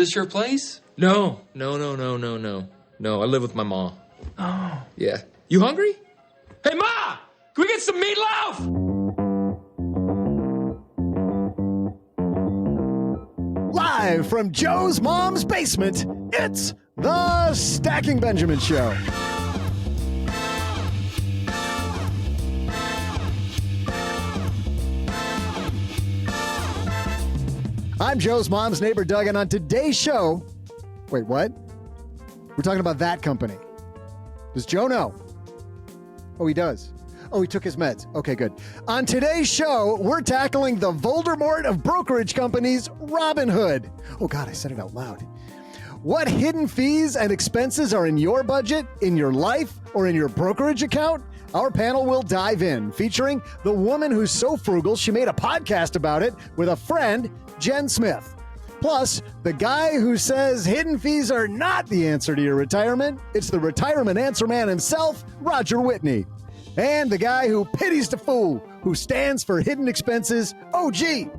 this your place? No. No, I live with my mom. Oh. Yeah. You hungry? Hey, Ma! Can we get some meatloaf? Live from Joe's mom's basement, it's the Stacking Benjamin Show. I'm Joe's mom's neighbor, Doug, and on today's show... Wait, what? We're talking about that company. Does Joe know? Oh, he does. Oh, he took his meds. Okay, good. On today's show, we're tackling the Voldemort of brokerage companies, Robinhood. Oh, God, I said it out loud. What hidden fees and expenses are in your budget, in your life, or in your brokerage account? Our panel will dive in, featuring the woman who's so frugal she made a podcast about it with a friend, Jen Smith. Plus, the guy who says hidden fees are not the answer to your retirement. It's the retirement answer man himself, Roger Whitney. And the guy who pities the fool, who stands for hidden expenses, OG.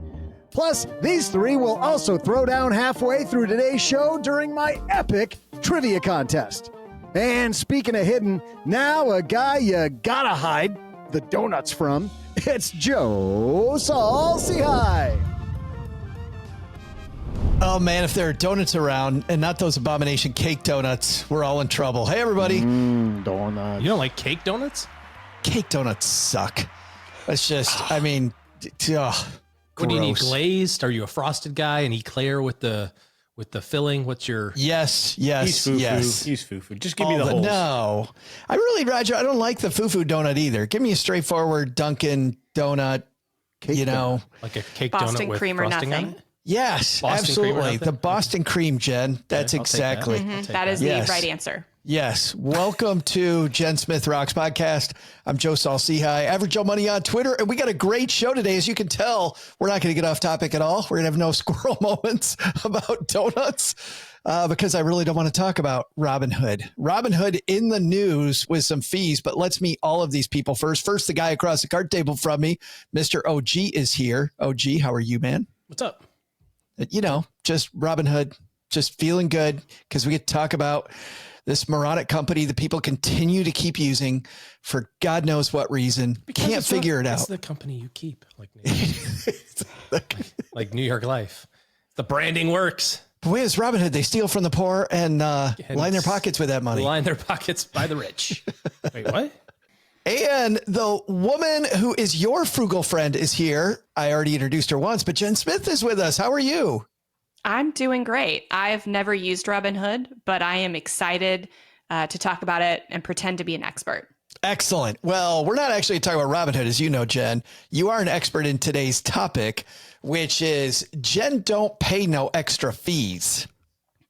Plus, these three will also throw down halfway through today's show during my epic trivia contest. And speaking of hidden, now a guy you gotta hide the donuts from. It's Joe Saul-Sehy. Oh, man, if there are donuts around and not those abomination cake donuts, we're all in trouble. Hey, everybody. Donuts. You don't like cake donuts? Cake donuts suck. It's just, I mean, What do you need, gross. glazed? Are you a frosted guy and eclair with the filling? What's your... Yes. He's foo-foo. Yes. He's foo-foo. Just give me the holes. No. I really, Roger, I don't like the foo-foo donut either. Give me a straightforward Dunkin' donut, Cake donut. Like a cake Boston donut with cream or frosting on nothing. it? Yes, Boston cream or absolutely. nothing? The Boston cream, Jen. That's Okay, I'll take that. exactly. I'll take That is Yes. the right answer. Yes. Welcome to Jen Smith Rocks podcast. I'm Joe Saul-Sehy, Average Joe Money on Twitter. And we got a great show today. As you can tell, we're not going to get off topic at all. We're going to have no squirrel moments about donuts because I really don't want to talk about Robinhood. Robinhood in the news with some fees, but let's meet all of these people first. First, the guy across the card table from me, Mr. OG is here. OG, how are you, man? What's up? You know, just Robinhood, just feeling good because we get to talk about this moronic company that people continue to keep using for God knows what reason. Because Can't it's figure it It's out. the company you keep, like New York Life. The branding works. Boy, is Robinhood. They steal from the poor and line their pockets with that money. Line their pockets by the rich. Wait, what? And the woman who is your frugal friend is here. I already introduced her once, but Jen Smith is with us. How are you? I'm doing great. I've never used Robinhood, but I am excited to talk about it and pretend to be an expert. Excellent. Well, we're not actually talking about Robinhood, as you know, Jen. You are an expert in today's topic, which is Jen don't pay no extra fees.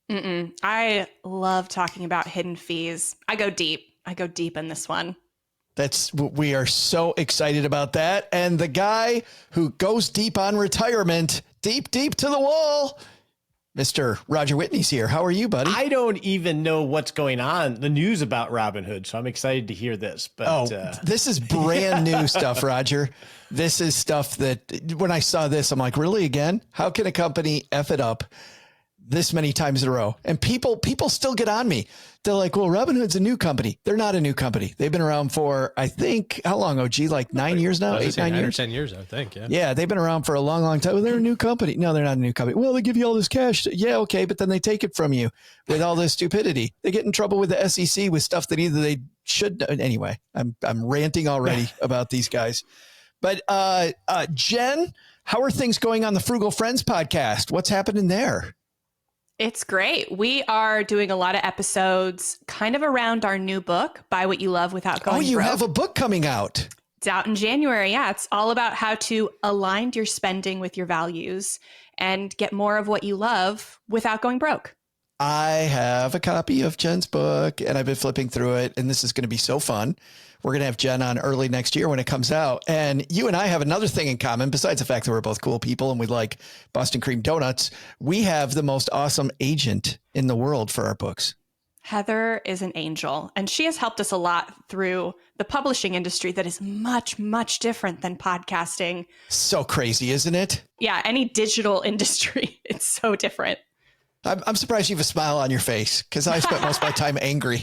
I love talking about hidden fees. I go deep in this one. We are so excited about that. And the guy who goes deep on retirement, deep to the wall, Mr. Roger Whitney's here. How are you, buddy? I don't even know what's going on, the news about Robinhood, so I'm excited to hear this. But This is brand new stuff, Roger. This is stuff that when I saw this, I'm like, really again? How can a company F it up this many times in a row? And people still get on me. They're like, well, Robinhood's a new company. They're not a new company. They've been around for, I think, how long, OG? Like 9 years now? 9 years? 10 years, I think. Yeah. Yeah, they've been around for a long time. Well, they're a new company. No, they're not a new company. Well, they give you all this cash. Yeah, okay, but then they take it from you with all this stupidity. They get in trouble with the SEC with stuff that either they should. Anyway, I'm ranting already about these guys. But Jen, how are things going on the Frugal Friends podcast? What's happening there? It's great. We are doing a lot of episodes kind of around our new book, Buy What You Love Without Going Oh, you Broke. have a book coming out. It's out in January. Yeah, it's all about how to align your spending with your values and get more of what you love without going broke. I have a copy of Jen's book and I've been flipping through it, and this is going to be so fun. We're going to have Jen on early next year when it comes out. And you and I have another thing in common, besides the fact that we're both cool people and we like Boston cream donuts. We have the most awesome agent in the world for our books. Heather is an angel, and she has helped us a lot through the publishing industry that is much, much different than podcasting. So crazy, isn't it? Yeah, any digital industry, it's so different. I'm surprised you have a smile on your face because I spent most of my time angry.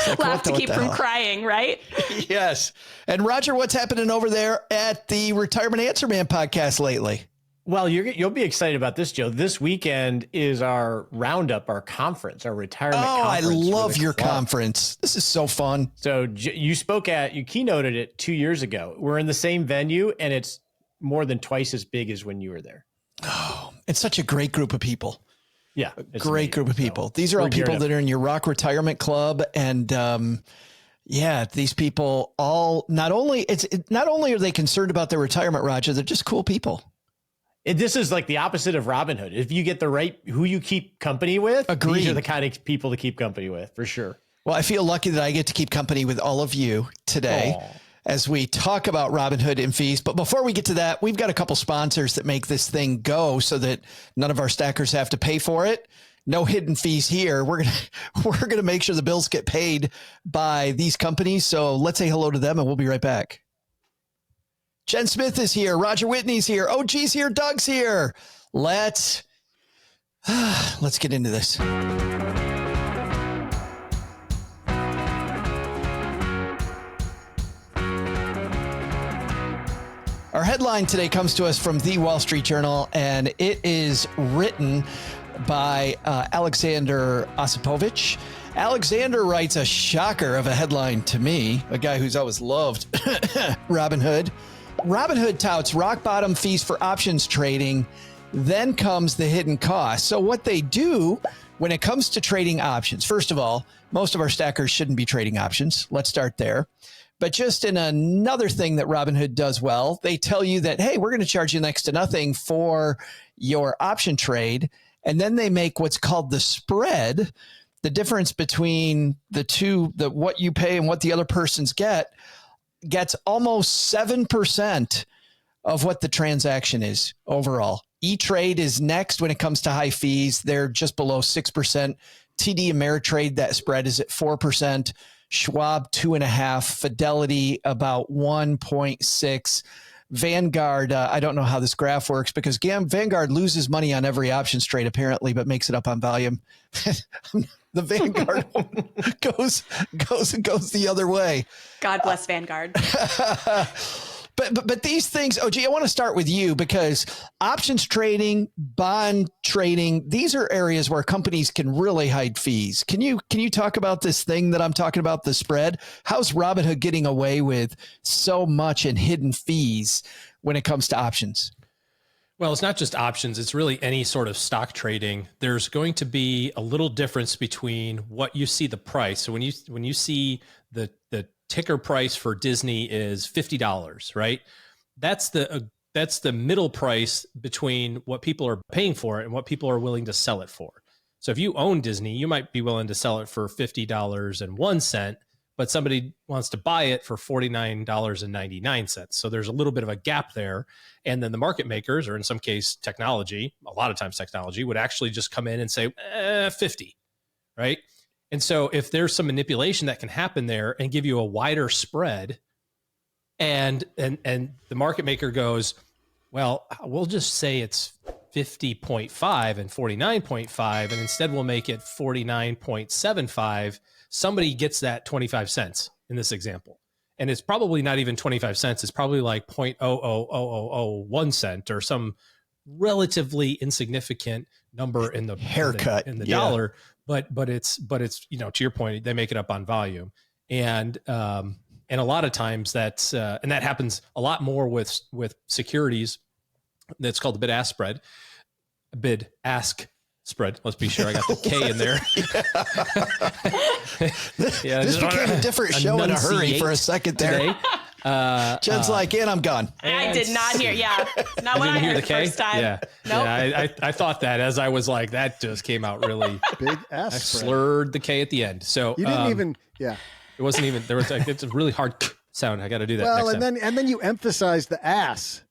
Like, Laugh to keep from hell? crying, right? Yes. And Roger, what's happening over there at the Retirement Answer Man podcast lately? Well, you'll be excited about this, Joe. This weekend is our roundup, our conference, our retirement conference. I love for the your club. conference. This is so fun. So you keynoted it 2 years ago. We're in the same venue, and it's more than twice as big as when you were there. Oh, it's such a great group of people. Yeah. Great group of people. These are all people that are in your Rock Retirement Club. And these people all not only are they concerned about their retirement, Roger, they're just cool people. This is like the opposite of Robinhood. If you get the right who you keep company with, these are the kind of people to keep company with, for sure. Well, I feel lucky that I get to keep company with all of you today. As we talk about Robinhood and fees. But before we get to that, we've got a couple sponsors that make this thing go so that none of our stackers have to pay for it. No hidden fees here. We're gonna make sure the bills get paid by these companies. So let's say hello to them and we'll be right back. Jen Smith is here. Roger Whitney's here. OG's here. Doug's here. Let's get into this. Our headline today comes to us from the Wall Street Journal, and it is written by Alexander Osipovich. Alexander writes a shocker of a headline to me, a guy who's always loved Robinhood. Robinhood touts rock bottom fees for options trading. Then comes the hidden cost. So what they do when it comes to trading options, first of all, most of our stackers shouldn't be trading options. Let's start there. But just in another thing that Robinhood does well, they tell you that, hey, we're going to charge you next to nothing for your option trade. And then they make what's called the spread, the difference between the two, what you pay and what the other persons gets almost 7% of what the transaction is overall. E-Trade is next when it comes to high fees. They're just below 6%. TD Ameritrade, that spread is at 4%. Schwab 2.5%, Fidelity about 1.6%. Vanguard, I don't know how this graph works because Vanguard loses money on every options trade apparently, but makes it up on volume. The Vanguard goes the other way. God bless Vanguard. But these things, OG, I want to start with you because options trading, bond trading, these are areas where companies can really hide fees. Can you talk about this thing that I'm talking about, the spread? How's Robinhood getting away with so much in hidden fees when it comes to options? Well, it's not just options. It's really any sort of stock trading. There's going to be a little difference between what you see the price. So when you see the ticker price for Disney is $50, right? That's the middle price between what people are paying for it and what people are willing to sell it for. So if you own Disney, you might be willing to sell it for $50.01, but somebody wants to buy it for $49.99. So there's a little bit of a gap there. And then the market makers, or in some case technology, a lot of times technology, would actually just come in and say 50, right? And so if there's some manipulation that can happen there and give you a wider spread, and the market maker goes, well, we'll just say it's 50.5 and 49.5, and instead we'll make it 49.75. Somebody gets that 25 cents in this example. And it's probably not even 25 cents. It's probably like 0.00001 cent or some relatively insignificant number in the haircut in the dollar. But it's to your point, they make it up on volume, and a lot of times that's and that happens a lot more with securities. That's called the bid-ask spread. Let's be sure I got the K in there. This became a different show in a hurry for a second there. Today. Jen's like, and I'm gone. I did not hear. Yeah, not when I heard the first time. Yeah, nope. Yeah. I thought that as I was like, that just came out really big ass. I slurred the K at the end. So you didn't even. Yeah, it wasn't even. There was it's a really hard sound. I got to do that. Well, next time. and then you emphasized the ass,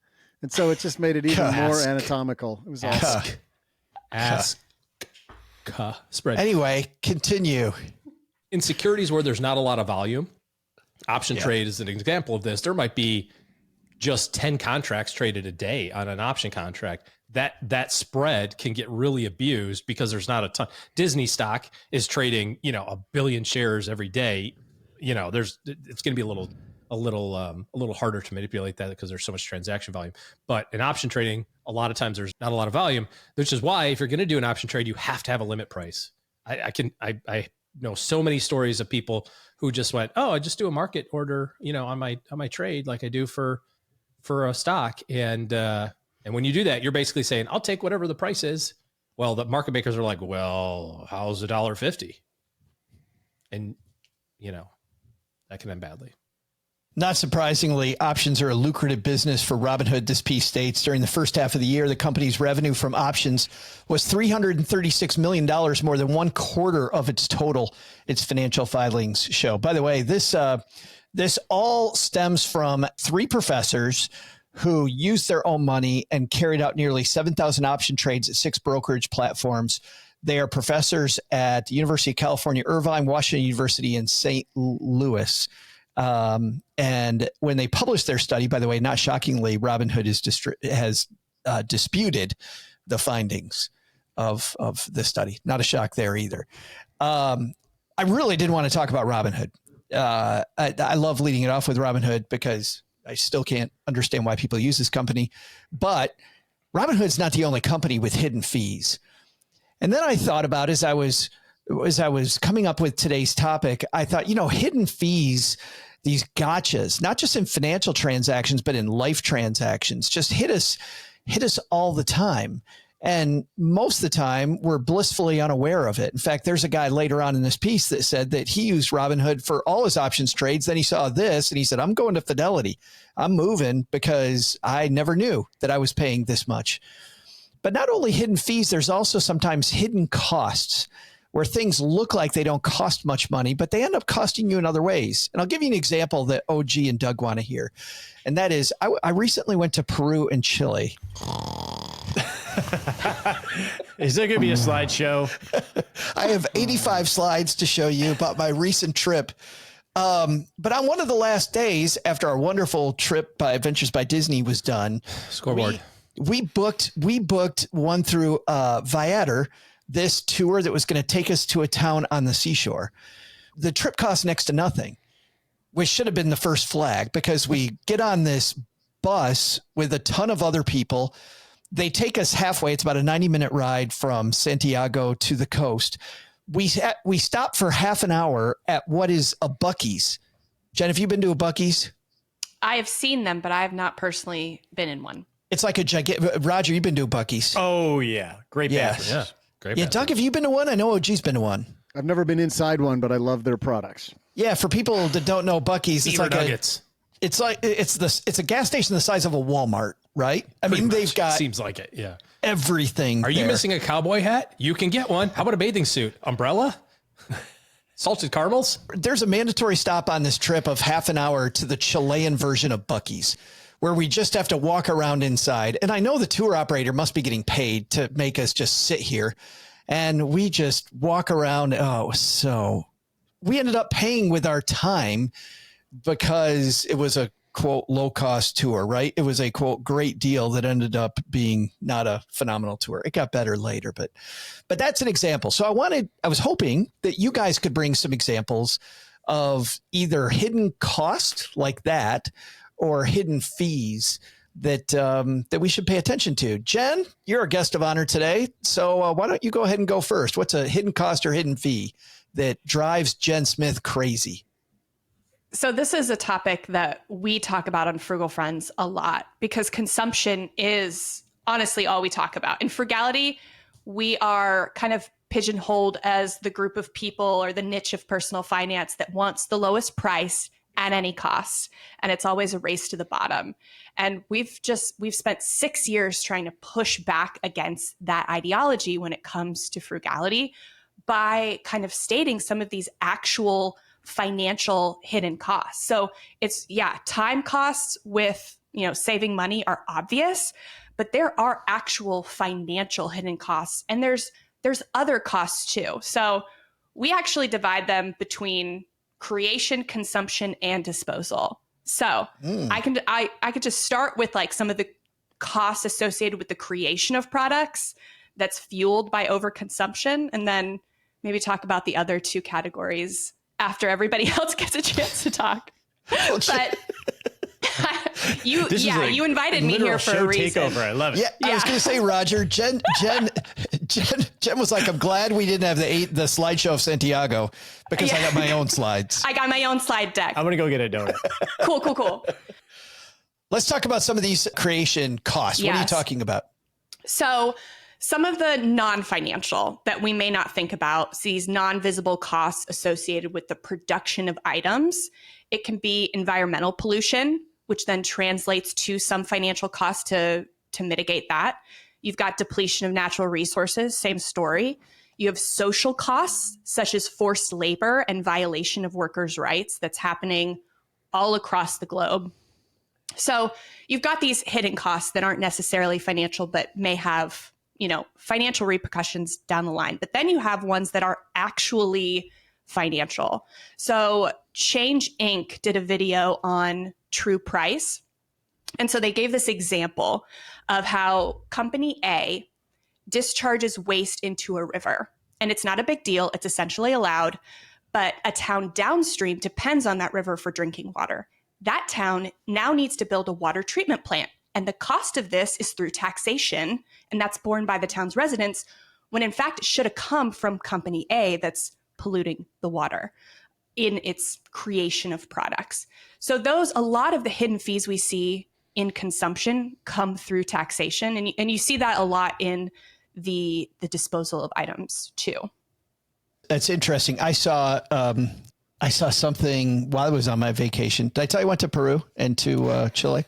and so it just made it even more anatomical. It was awesome. Spread. Anyway, continue. In securities where there's not a lot of volume, option trade is an example of this. There might be just 10 contracts traded a day on an option contract. that spread can get really abused because there's not a ton. Disney stock is trading, a billion shares every day. It's going to be a little harder to manipulate that because there's so much transaction volume. But in option trading, a lot of times there's not a lot of volume, which is why if you're going to do an option trade, you have to have a limit price. I know so many stories of people who just went, oh, I just do a market order, on my trade like I do for a stock. And when you do that, you're basically saying, I'll take whatever the price is. Well, the market makers are like, well, how's $1.50? And, that can end badly. Not surprisingly, options are a lucrative business for Robinhood. This piece states during the first half of the year, the company's revenue from options was $336 million, more than 1/4 of its total, its financial filings show. By the way, this all stems from 3 professors who used their own money and carried out nearly 7,000 option trades at 6 brokerage platforms. They are professors at the University of California, Irvine, Washington University, and St. Louis. And when they published their study, by the way, not shockingly, Robinhood has disputed the findings of the study. Not a shock there either. I really didn't want to talk about Robinhood. I love leading it off with Robinhood because I still can't understand why people use this company. But Robinhood's not the only company with hidden fees. And then I thought about, as I was coming up with today's topic, I thought, hidden fees, these gotchas, not just in financial transactions, but in life transactions, just hit us all the time. And most of the time, we're blissfully unaware of it. In fact, there's a guy later on in this piece that said that he used Robinhood for all his options trades. Then he saw this and he said, I'm going to Fidelity. I'm moving because I never knew that I was paying this much. But not only hidden fees, there's also sometimes hidden costs where things look like they don't cost much money, but they end up costing you in other ways. And I'll give you an example that OG and Doug want to hear. And that is, I recently went to Peru and Chile. Is there going to be a slideshow? I have 85 slides to show you about my recent trip. But on one of the last days after our wonderful trip by Adventures by Disney was done, scoreboard. We booked one through Viator, this tour that was going to take us to a town on the seashore. The trip cost next to nothing, which should have been the first flag, because we get on this bus with a ton of other people. They take us halfway. It's about a 90-minute ride from Santiago to the coast. We stop for half an hour at what is a Buc-ee's. Jen, have you been to a Buc-ee's? I have seen them, but I have not personally been in one. It's like a gigantic. Roger, you've been to a Buc-ee's. Oh, yeah. Great bathroom. Yeah. Great Yeah, bathroom. Doug, have you been to one? I know OG's been to one. I've never been inside one, but I love their products. Yeah, for people that don't know Buc-ee's, it's Beaver like nuggets. it's a gas station the size of a Walmart, right? I mean, they've got Seems like it, yeah. everything. Are you there. missing a cowboy hat? You can get one. How about a bathing suit? Umbrella? Salted caramels? There's a mandatory stop on this trip of half an hour to the Chilean version of Buc-ee's, where we just have to walk around inside. And I know the tour operator must be getting paid to make us just sit here. And we just walk around. Oh, so we ended up paying with our time because it was a, quote, low-cost tour, right? It was a, quote, great deal that ended up being not a phenomenal tour. It got better later, but that's an example. So I was hoping that you guys could bring some examples of either hidden cost like that or hidden fees that we should pay attention to. Jen, you're a guest of honor today, so why don't you go ahead and go first? What's a hidden cost or hidden fee that drives Jen Smith crazy? So this is a topic that we talk about on Frugal Friends a lot because consumption is honestly all we talk about. In Frugality, we are kind of pigeonholed as the group of people or the niche of personal finance that wants the lowest price at any cost. And it's always a race to the bottom. And we've spent 6 years trying to push back against that ideology when it comes to frugality by kind of stating some of these actual financial hidden costs. So it's, time costs with, saving money are obvious, but there are actual financial hidden costs. And there's other costs too. So we actually divide them between creation, consumption, and disposal. So I could just start with like some of the costs associated with the creation of products that's fueled by overconsumption, and then maybe talk about the other two categories after everybody else gets a chance to talk. But you invited me here for a reason. Takeover. I love it. Yeah, I was going to say, Roger, Jen was like, I'm glad we didn't have the slideshow of Santiago because I got my own slides. I got my own slide deck. I'm going to go get a donut. Cool. Let's talk about some of these creation costs. What are you talking about? So some of the non-financial that we may not think about, these non-visible costs associated with the production of items. It can be environmental pollution, which then translates to some financial cost to mitigate that. You've got depletion of natural resources, same story. You have social costs, such as forced labor and violation of workers' rights that's happening all across the globe. So you've got these hidden costs that aren't necessarily financial, but may have, financial repercussions down the line. But then you have ones that are actually financial. So Change Inc. did a video on true price. And so they gave this example of how company A discharges waste into a river. And it's not a big deal. It's essentially allowed. But a town downstream depends on that river for drinking water. That town now needs to build a water treatment plant. And the cost of this is through taxation. And that's borne by the town's residents, when in fact it should have come from company A that's polluting the water in its creation of products. So a lot of the hidden fees we see in consumption come through taxation. And you see that a lot in the disposal of items too. That's interesting. I saw something while I was on my vacation. Did I tell you I went to Peru and to Chile?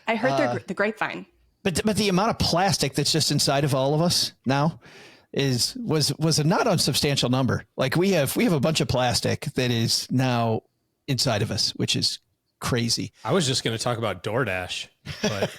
I heard the grapevine. But the amount of plastic that's just inside of all of us now was a not unsubstantial number. Like we have a bunch of plastic that is now inside of us, which is crazy. I was just going to talk about Doordash, but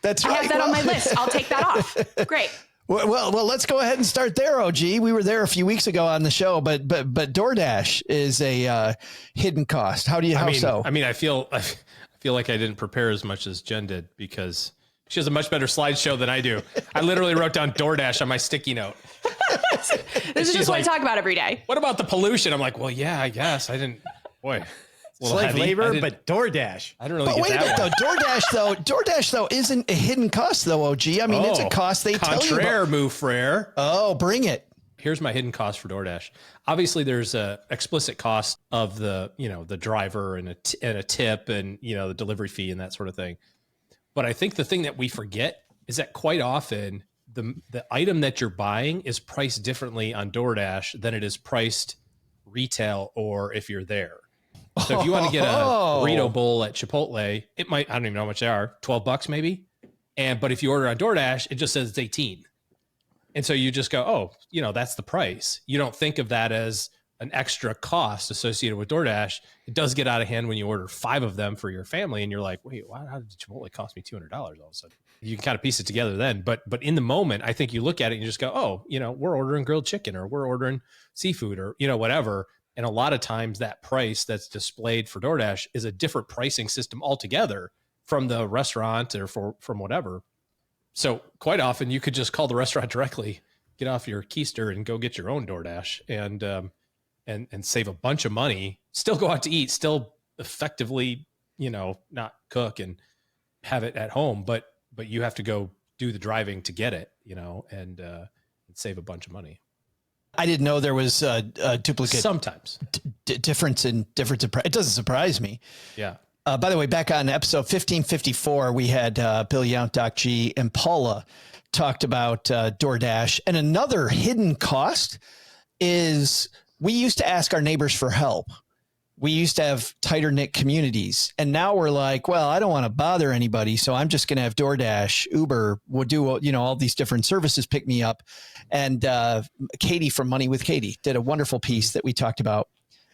that's right. I have that on my list. I'll take that off. Great. Well, let's go ahead and start there, OG. We were there a few weeks ago on the show, but Doordash is a hidden cost. How so? I mean, I feel like I didn't prepare as much as Jen did because she has a much better slideshow than I do. I literally wrote down Doordash on my sticky note. This is just what I talk about every day. What about the pollution? I'm like, well, yeah, I guess I didn't. Boy, slave labor, but Doordash. I don't really. But get wait that a minute, though. Doordash though isn't a hidden cost though, OG. I mean, it's a cost they tell you about. Mon frere. Oh, bring it. Here's my hidden cost for Doordash. Obviously, there's a explicit cost of the driver and a tip and the delivery fee and that sort of thing. But I think the thing that we forget is that quite often the item that you're buying is priced differently on Doordash than it is priced retail or if you're there. So if you want to get a burrito bowl at Chipotle, it might, I don't even know how much they are, $12 maybe. But if you order on Doordash, it just says it's 18. And so you just go, oh, that's the price. You don't think of that as an extra cost associated with Doordash. It does get out of hand when you order 5 of them for your family. And you're like, wait, how did Chipotle cost me $200 all of a sudden? You can kind of piece it together then. But in the moment, I think you look at it and you just go, oh, we're ordering grilled chicken or we're ordering seafood or, whatever. And a lot of times that price that's displayed for Doordash is a different pricing system altogether from the restaurant or from whatever. So quite often you could just call the restaurant directly, get off your keister and go get your own Doordash and save a bunch of money, still go out to eat, still effectively, not cook and have it at home, but you have to go do the driving to get it, and save a bunch of money. I didn't know there was a duplicate. Sometimes difference in price. It doesn't surprise me. Yeah. By the way, back on episode 1554, we had Bill Yount, Doc G, and Paula talked about Doordash. And another hidden cost is we used to ask our neighbors for help. We used to have tighter knit communities. And now we're like, well, I don't want to bother anybody. So I'm just going to have Doordash, Uber, we'll do, all these different services pick me up. And Katie from Money with Katie did a wonderful piece that we talked about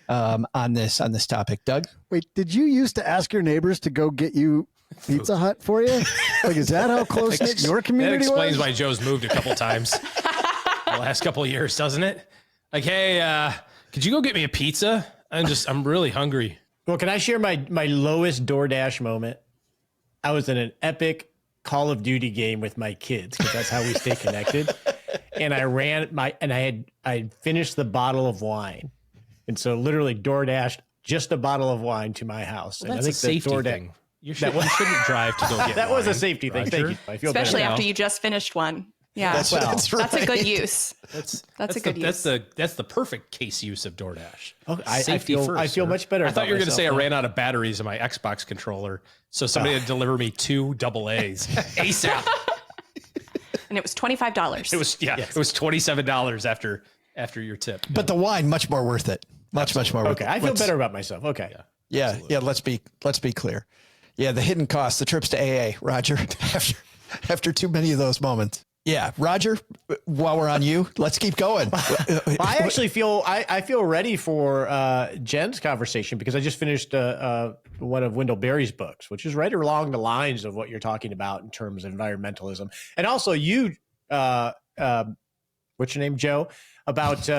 on this topic. Doug? Wait, did you used to ask your neighbors to go get you Pizza Hut for you? Like, is that how close knit your community was? That explains why Joe's moved a couple times the last couple of years, doesn't it? Like, hey, could you go get me a pizza? I'm really hungry. Well, can I share my lowest Doordash moment? I was in an epic Call of Duty game with my kids because that's how we stay connected. And I had finished the bottle of wine. And so literally DoorDashed just a bottle of wine to my house. Well, and that's I think a safety thing. You shouldn't drive to go get that wine, was a safety thing. Thank you. I feel especially better. after you just finished one. Yeah, that's right. That's a good use. That's a good use. That's the perfect case use of DoorDash. Okay, I feel much better. I thought you were going to say I ran out of batteries in my Xbox controller, so somebody had to deliver me 2 AA's ASAP. And it was $25. It was It was $27 after your tip. But the wine, much more worth it. Much more worth it. Okay, I feel better about myself. Okay. Yeah. Let's be clear. Yeah, the hidden costs, the trips to AA, Roger, after too many of those moments. Yeah, Roger, while we're on you, let's keep going. I actually feel I feel ready for Jen's conversation because I just finished one of Wendell Berry's books, which is right along the lines of what you're talking about in terms of environmentalism. And also you, what's your name, Joe? About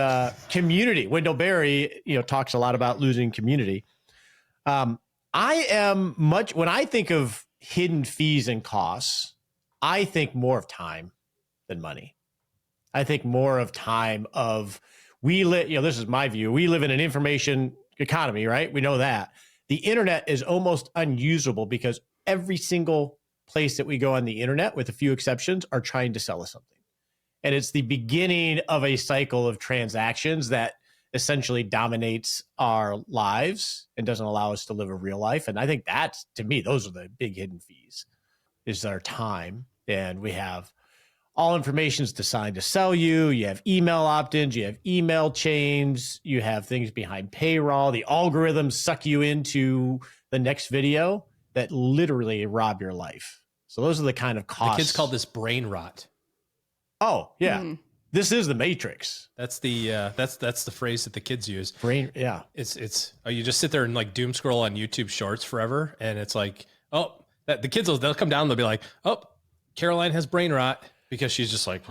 community. Wendell Berry, talks a lot about losing community. When I think of hidden fees and costs, I think more of time than money. I think more of time of this is my view. We live in an information economy, right? We know that. The internet is almost unusable because every single place that we go on the internet, with a few exceptions, are trying to sell us something. And it's the beginning of a cycle of transactions that essentially dominates our lives and doesn't allow us to live a real life. And I think that's, to me, those are the big hidden fees, is our time. And we have all information's designed to sell you. You have email opt-ins, you have email chains, you have things behind paywall. The algorithms suck you into the next video that literally rob your life. So those are the kind of costs. The kids call this brain rot. Oh, yeah. This is the Matrix. That's the phrase that the kids use. Brain, yeah. It's you just sit there and like doom scroll on YouTube Shorts forever, and it's like, the kids they'll come down and they'll be like, Caroline has brain rot because she's just like.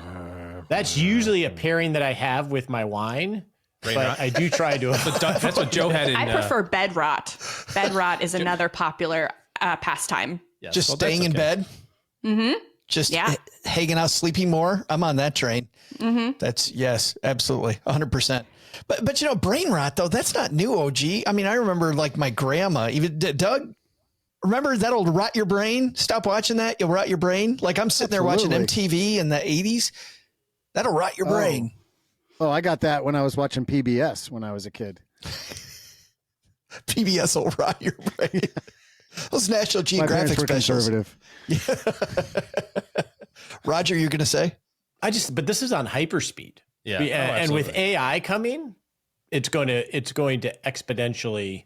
That's usually a pairing that I have with my wine. Brain rot. I do try to. That's what Joe had in. I prefer bed rot. Bed rot is another popular pastime. Yes. Just staying in bed. Mm-hmm. Just hanging out, sleeping more. I'm on that train. Mm-hmm. That's yes, absolutely. 100%. But brain rot though, that's not new, OG. I mean, I remember like my grandma, even Doug, remember that'll rot your brain? Stop watching that. You'll rot your brain. Like I'm sitting there watching MTV in the 80s. That'll rot your brain. Oh, I got that when I was watching PBS when I was a kid. PBS will rot your brain. Those National Geographic specials. Conservative. Roger, you're going to say? But this is on hyperspeed. Yeah. And with AI coming, it's going to exponentially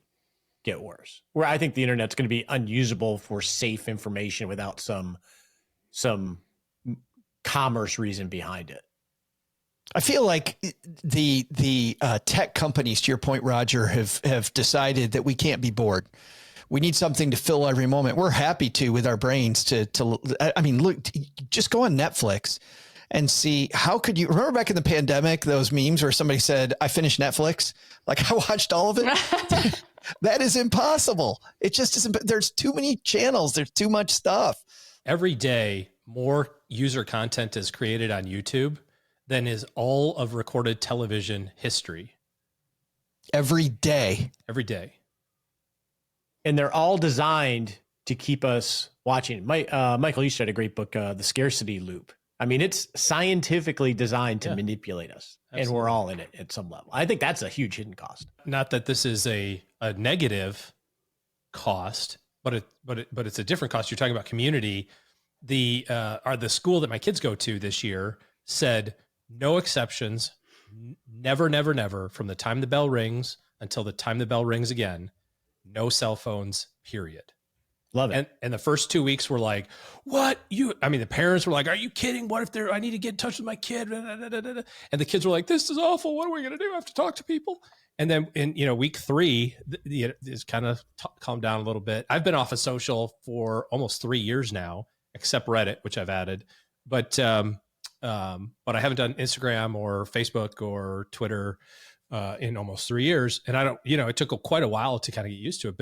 get worse. Where I think the internet's going to be unusable for safe information without some commerce reason behind it. I feel like the tech companies, to your point, Roger, have decided that we can't be bored. We need something to fill every moment. We're happy to with our brains I mean, look, just go on Netflix and see how could you remember back in the pandemic, those memes where somebody said, I finished Netflix. Like I watched all of it. That is impossible. It just isn't. There's too many channels. There's too much stuff. Every day, more user content is created on YouTube than is all of recorded television history. Every day. Every day. And they're all designed to keep us watching. Michael Easter had a great book, The Scarcity Loop. I mean, it's scientifically designed to manipulate us. Absolutely. And we're all in it at some level. I think that's a huge hidden cost. Not that this is a negative cost, but it's a different cost. You're talking about community. The school that my kids go to this year said no exceptions, never, never, never, from the time the bell rings until the time the bell rings again. No cell phones, period. Love it. And the first 2 weeks were like, the parents were like, are you kidding? What if I need to get in touch with my kid? And the kids were like, this is awful. What are we going to do? I have to talk to people. And then in week 3, it's kind of calmed down a little bit. I've been off of social for almost 3 years now, except Reddit, which I've added. But I haven't done Instagram or Facebook or Twitter in almost 3 years. And I don't, it took quite a while to kind of get used to it,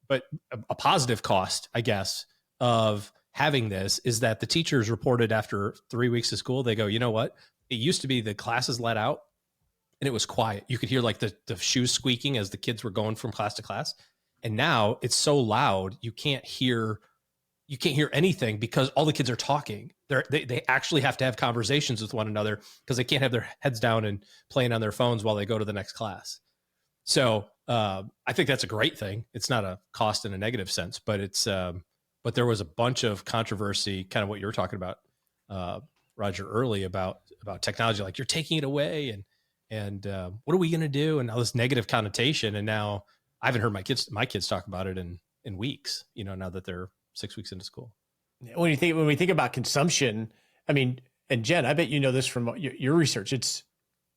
but a positive cost, I guess, of having this is that the teachers reported after 3 weeks of school, they go, you know what? It used to be the classes let out and it was quiet. You could hear like the shoes squeaking as the kids were going from class to class. And now it's so loud, you can't hear anything because all the kids are talking. They actually have to have conversations with one another because they can't have their heads down and playing on their phones while they go to the next class. So I think that's a great thing. It's not a cost in a negative sense, but but there was a bunch of controversy, kind of what you were talking about, Roger, early about technology, like you're taking it away and what are we going to do? And all this negative connotation. And now I haven't heard my kids talk about it in weeks, now that they're 6 weeks into school. When we think about consumption, I mean, and Jen, I bet you know this from your research.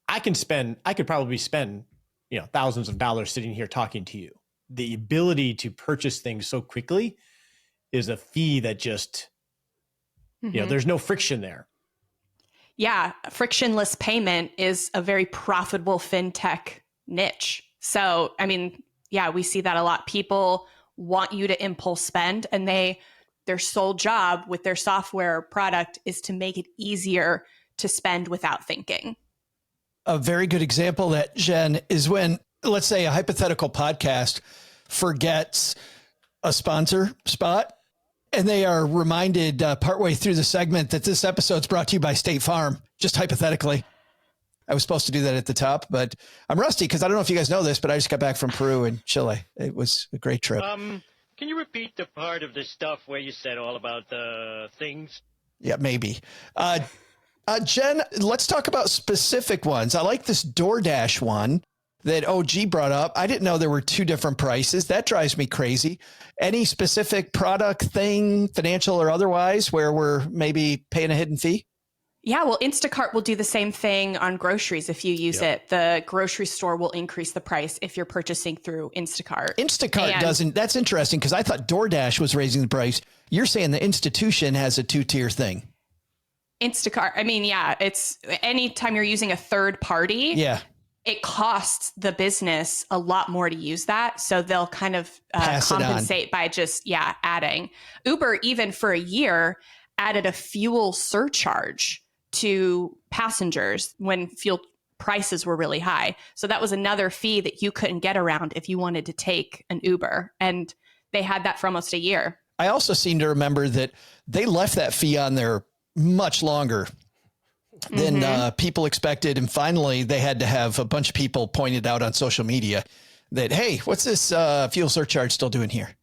I could probably spend, thousands of dollars sitting here talking to you. The ability to purchase things so quickly is a fee that just, there's no friction there. Yeah. Frictionless payment is a very profitable fintech niche. So, I mean, yeah, we see that a lot. People want you to impulse spend, and their sole job with their software product is to make it easier to spend without thinking. A very good example that, Jen, is when, let's say, a hypothetical podcast forgets a sponsor spot, and they are reminded partway through the segment that this episode's brought to you by State Farm, just hypothetically. I was supposed to do that at the top, but I'm rusty because I don't know if you guys know this, but I just got back from Peru and Chile. It was a great trip. Can you repeat the part of the stuff where you said all about the things? Yeah, maybe. Jen, let's talk about specific ones. I like this Doordash one that OG brought up. I didn't know there were two different prices. That drives me crazy. Any specific product, thing, financial or otherwise, where we're maybe paying a hidden fee? Yeah, well, Instacart will do the same thing on groceries if you use it. The grocery store will increase the price if you're purchasing through Instacart. Instacart doesn't. That's interesting because I thought Doordash was raising the price. You're saying the institution has a two-tier thing. Instacart, I mean, yeah, it's anytime you're using a third party. Yeah. It costs the business a lot more to use that. So they'll kind of compensate by just, adding. Uber, even for a year, added a fuel surcharge to passengers when fuel prices were really high. So that was another fee that you couldn't get around if you wanted to take an Uber. And they had that for almost a year. I also seem to remember that they left that fee on there much longer than people expected. And finally, they had to have a bunch of people pointed out on social media that, hey, what's this fuel surcharge still doing here?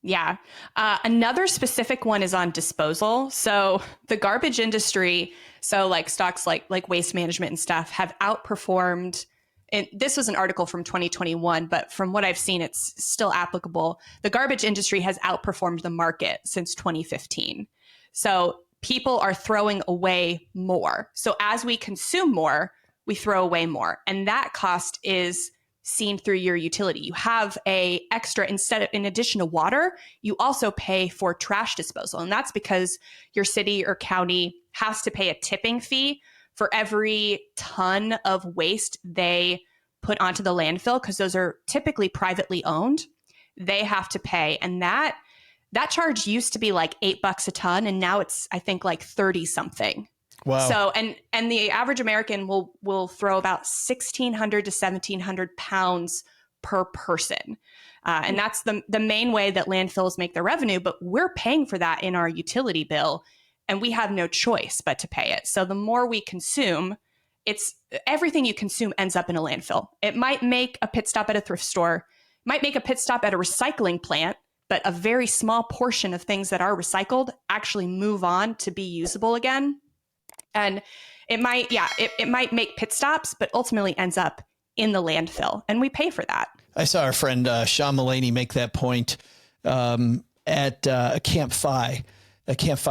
Yeah. Another specific one is on disposal. So the garbage industry, so like stocks like waste management and stuff have outperformed. And this was an article from 2021, but from what I've seen, it's still applicable. The garbage industry has outperformed the market since 2015. So people are throwing away more. So as we consume more, we throw away more. And that cost is seen through your utility. You have a extra, in addition to water, you also pay for trash disposal. And that's because your city or county has to pay a tipping fee for every ton of waste they put onto the landfill, because those are typically privately owned. They have to pay. And that charge used to be like $8 a ton, and now it's, I think, like 30 something. Wow. So, and the average American will throw about 1,600 to 1,700 pounds per person. And that's the main way that landfills make their revenue, but we're paying for that in our utility bill, and we have no choice but to pay it. So the more we consume, everything you consume ends up in a landfill. It might make a pit stop at a thrift store, might make a pit stop at a recycling plant, but a very small portion of things that are recycled actually move on to be usable again. And it might, it might make pit stops, but ultimately ends up in the landfill, and we pay for that. I saw our friend Sean Mullaney make that point at a Camp Fi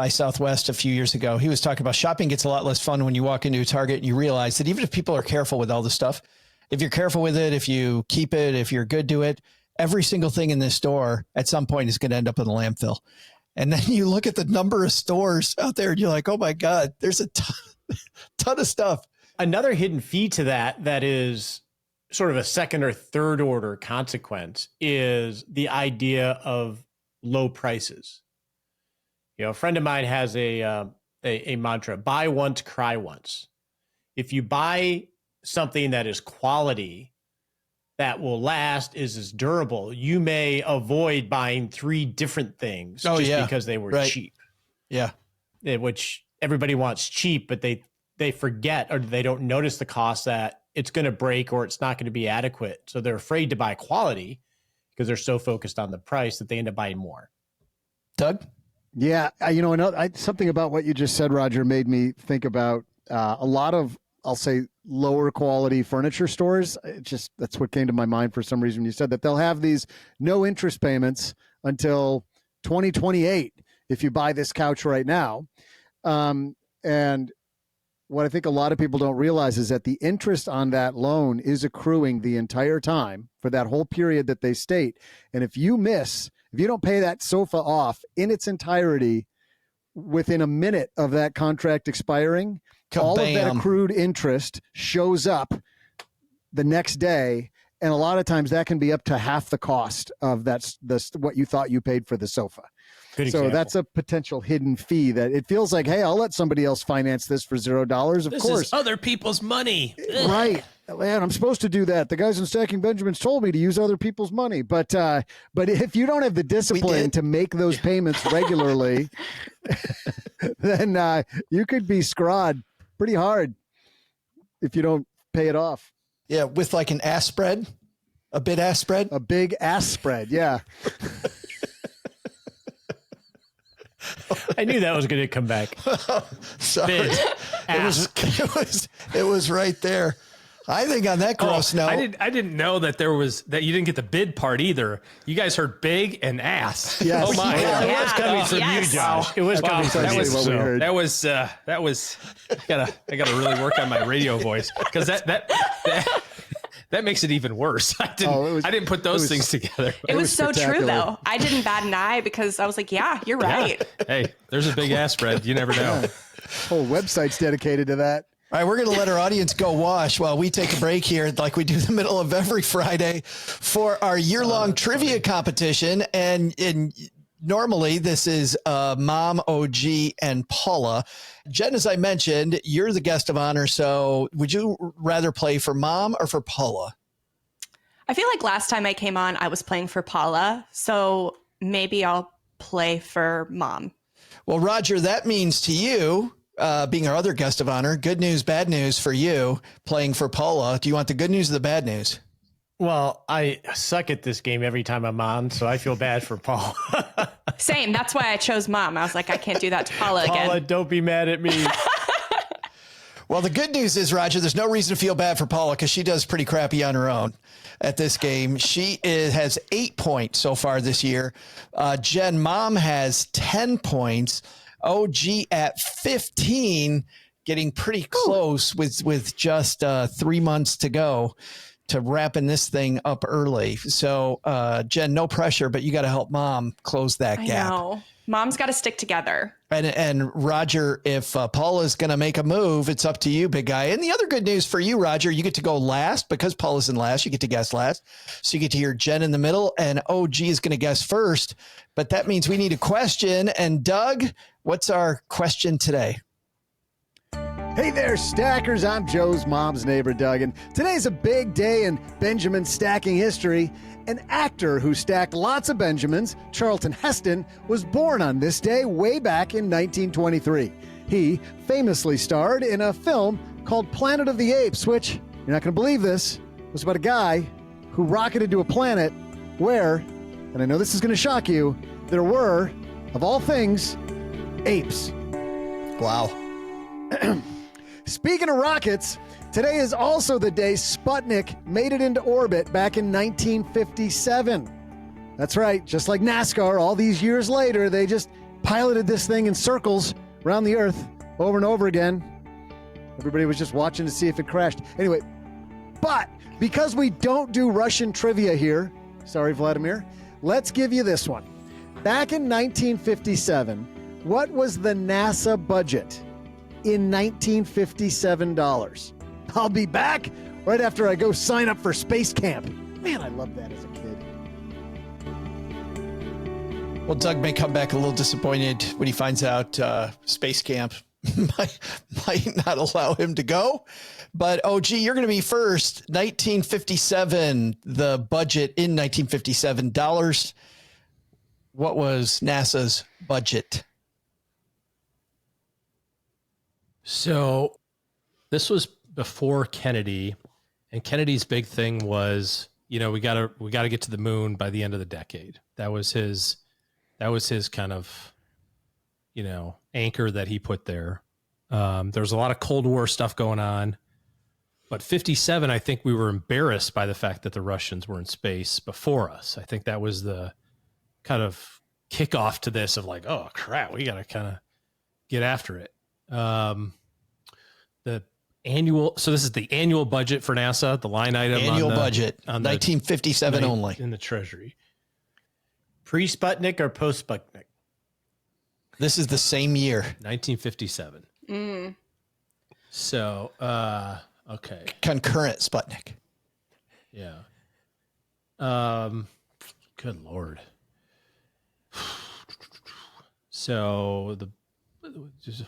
Southwest a few years ago. He was talking about shopping gets a lot less fun when you walk into a Target and you realize that even if people are careful with all the stuff, if you're careful with it, if you keep it, if you're good to it, every single thing in this store at some point is going to end up in the landfill. And then you look at the number of stores out there and you're like, oh my God, there's a ton of stuff. Another hidden fee to that is sort of a second or third order consequence is the idea of low prices. A friend of mine has a mantra: buy once, cry once. If you buy something that is quality, that will last, is durable, you may avoid buying 3 different things because they were cheap. Yeah. Which everybody wants cheap, but they forget, or they don't notice the cost that it's going to break or it's not going to be adequate. So they're afraid to buy quality because they're so focused on the price that they end up buying more. Doug? Yeah. Something about what you just said, Roger, made me think about a lot of, I'll say, lower quality furniture stores. That's what came to my mind for some reason when you said that. They'll have these no interest payments until 2028 if you buy this couch right now. And what I think a lot of people don't realize is that the interest on that loan is accruing the entire time for that whole period that they state. And if you don't pay that sofa off in its entirety within a minute of that contract expiring, all of that accrued interest shows up the next day. And a lot of times that can be up to half the cost of what you thought you paid for the sofa. Good example. So that's a potential hidden fee that it feels like, hey, I'll let somebody else finance this for $0. Of course. This is other people's money. Right. Man, I'm supposed to do that. The guys in Stacking Benjamins told me to use other people's money. But if you don't have the discipline to make those payments regularly, then you could be scrod pretty hard if you don't pay it off. Yeah, with like an ass spread, a bid ass spread. A big ass spread, yeah. I knew that was going to come back. Sorry. It was right there. I think on that gross note, I didn't know that that you didn't get the bid part either. You guys heard big and ass. Yes. Oh my! It was coming from you, Josh. It was coming from That's you. what we heard. That was. I gotta really work on my radio voice because that makes it even worse. I didn't put those things together. It was so true, though. I didn't bat an eye because I was like, yeah, you're right. Yeah. Hey, there's a big ass spread. You never know. Whole website's dedicated to that. all right, we're going to let our audience go wash while we take a break here, like we do in the middle of every Friday, for our year-long trivia competition. And normally this is Mom, OG, and Paula. Jen, as I mentioned, you're the guest of honor. So would you rather play for Mom or for Paula? I feel like last time I came on, I was playing for Paula. So maybe I'll play for Mom. Well, Roger, that means to you, being our other guest of honor, good news, bad news for you playing for Paula. Do you want the good news or the bad news? Well, I suck at this game every time I'm on, so I feel bad for Paula. Same. That's why I chose Mom. I was like, I can't do that to Paula again. Paula, don't be mad at me. Well, the good news is, Roger, there's no reason to feel bad for Paula because she does pretty crappy on her own at this game. She has 8 points so far this year. Jen, Mom has 10 points. OG at 15, getting pretty close with just 3 months to go to wrapping this thing up early. So, Jen, no pressure, but you got to help Mom close that gap. I know. Mom's got to stick together. And Roger, if Paula's going to make a move, it's up to you, big guy. And the other good news for you, Roger, you get to go last because Paula's in last. You get to guess last. So you get to hear Jen in the middle and OG is going to guess first. But that means we need a question. And Doug, what's our question today? Hey there, stackers. I'm Joe's mom's neighbor, Doug, and today's a big day in Benjamin stacking history. An actor who stacked lots of Benjamins, Charlton Heston, was born on this day way back in 1923. He famously starred in a film called Planet of the Apes, which, you're not going to believe this, was about a guy who rocketed to a planet where, and I know this is going to shock you, there were, of all things, apes. Wow. Speaking of rockets, today is also the day Sputnik made it into orbit back in 1957. That's right, just like NASCAR, all these years later, they just piloted this thing in circles around the Earth over and over again. Everybody was just watching to see if it crashed. Anyway, but because we don't do Russian trivia here, sorry, Vladimir, let's give you this one. Back in 1957, what was the NASA budget in 1957 dollars? I'll be back right after I go sign up for space camp. Man, I loved that as a kid. Well, Doug may come back a little disappointed when he finds out Space Camp might not allow him to go. But, OG, you're going to be first. 1957, the budget in 1957 dollars. What was NASA's budget? So this was before Kennedy, and Kennedy's big thing was, we got to get to the moon by the end of the decade. That was his kind of, anchor that he put there. There was a lot of Cold War stuff going on, but 57, I think we were embarrassed by the fact that the Russians were in space before us. I think that was the kind of kickoff to this of like, oh crap, we got to kind of get after it. So this is the annual budget for NASA, the line item annual budget on 1957 only in the Treasury. Pre-Sputnik or post-Sputnik? This is the same year, 1957. So, okay. Concurrent Sputnik. Yeah. Good Lord. So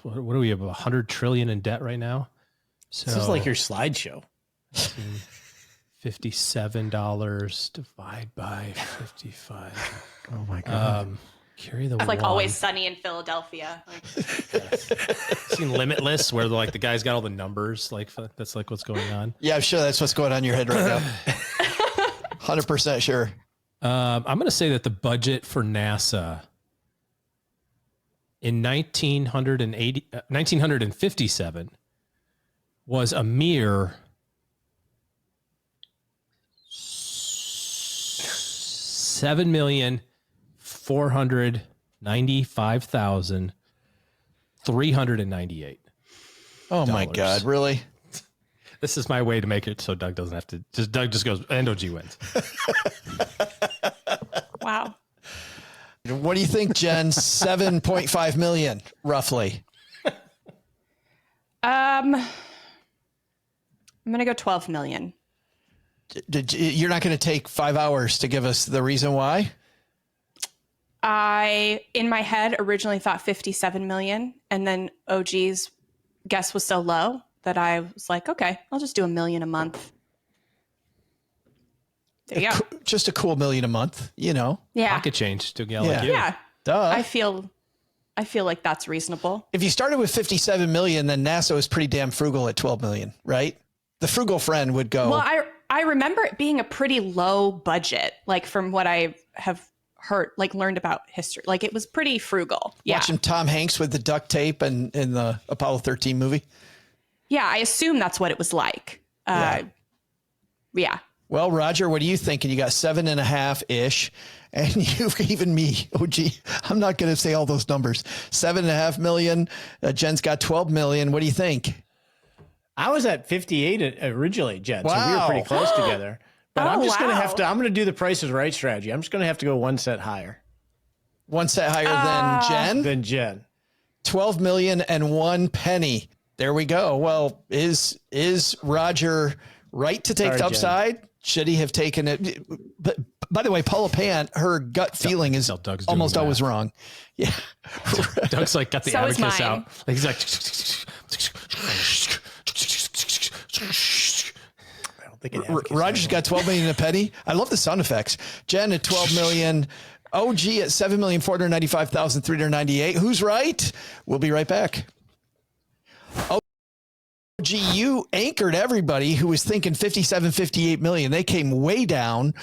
what do we have? 100 trillion in debt right now. So This is like your slideshow. $57 divide by 55. Oh my God. Carry the It's like one. Always Sunny in Philadelphia. Seen Limitless, where the guy's got all the numbers. Like that's like what's going on. Yeah, I'm sure that's what's going on in your head right now. 100% sure. I'm going to say that the budget for NASA in 1957 was a mere $7,495,398. Oh my God, really? This is my way to make it so Doug doesn't have to. Doug just goes, and OG wins. Wow. What do you think, Jen? 7.5 million, roughly. I'm going to go 12 million. You're not going to take 5 hours to give us the reason why? I, in my head, originally thought 57 million. And then OG's guess was so low that I was like, okay, I'll just do $1 million a month. There you go. Just a cool $1 million a month, Yeah. Pocket change to get like you. Yeah. Duh. I feel like that's reasonable. If you started with 57 million, then NASA was pretty damn frugal at 12 million, right? The frugal friend would go. Well, I remember it being a pretty low budget, like from what I have heard, like learned about history. Like it was pretty frugal. Yeah. Watching Tom Hanks with the duct tape and in the Apollo 13 movie. Yeah. I assume that's what it was like. Yeah. Well, Roger, what do you think? And you got 7.5-ish. And you've even me, OG, I'm not going to say all those numbers. 7.5 million. Jen's got 12 million. What do you think? I was at 58 originally, Jen. So we Wow. were pretty close together. But I'm just going to wow. have to, I'm going to do the Price is Right strategy. I'm just going to have to go 1 cent higher One set higher than Jen. than Jen. 12 million and 1 penny. There we go. Well, is Roger right to take Sorry, the Jen. upside? Should he have taken it? But by the way, Paula Pant, her gut feeling is Doug's doing almost the always math. wrong. Yeah. Doug's like got the So is abacus mine. out. Like he's like. I don't think it advocates Roger's got 12 million in a penny. I love the sound effects. Jen at 12 million. OG at 7,495,398. Who's right? We'll be right back. OG, you anchored everybody who was thinking 57, 58 million. They came way down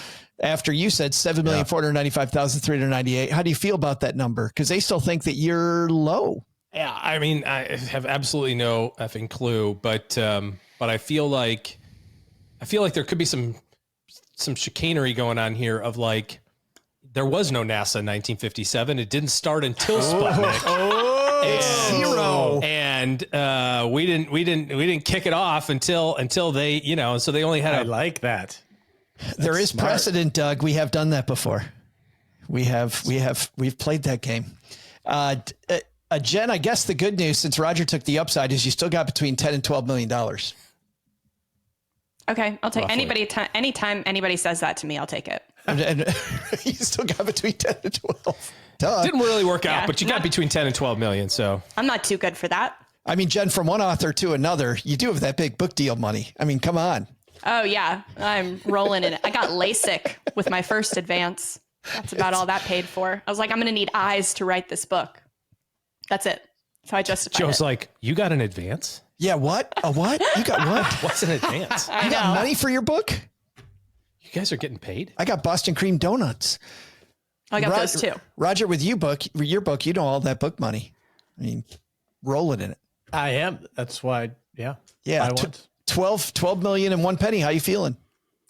after you said 7,495,398. How do you feel about that number? Because they still think that you're low. Yeah, I mean, I have absolutely no effing clue, but I feel like there could be some chicanery going on here of like there was no NASA in 1957. It didn't start until Sputnik. Zero. And we didn't kick it off until they, so they only had I like that. There is smart. precedent, Doug. We have done that before. We've played that game. Jen, I guess the good news, since Roger took the upside, is you still got between $10 and $12 million. Okay. I'll take Roughly. anytime anybody says that to me, I'll take it. And you still got between 10 and 12. Didn't really work out, but you got between 10 and 12 million. So I'm not too good for that. I mean, Jen, from one author to another, you do have that big book deal money. I mean, come on. Oh, yeah. I'm rolling in it. I got LASIK with my first advance. That's about all that paid for. I was like, I'm going to need eyes to write this book. That's it. So I justified Joe's it. like, you got an advance? Yeah, what? A what? You got what? What's an advance? I You know. got money for your book? You guys are getting paid? I got Boston cream donuts. I got those too. Roger, with your book, you know all that book money. I mean, roll it in it. I am. That's why. Yeah. Yeah. I want. 12 million and one penny. How you feeling?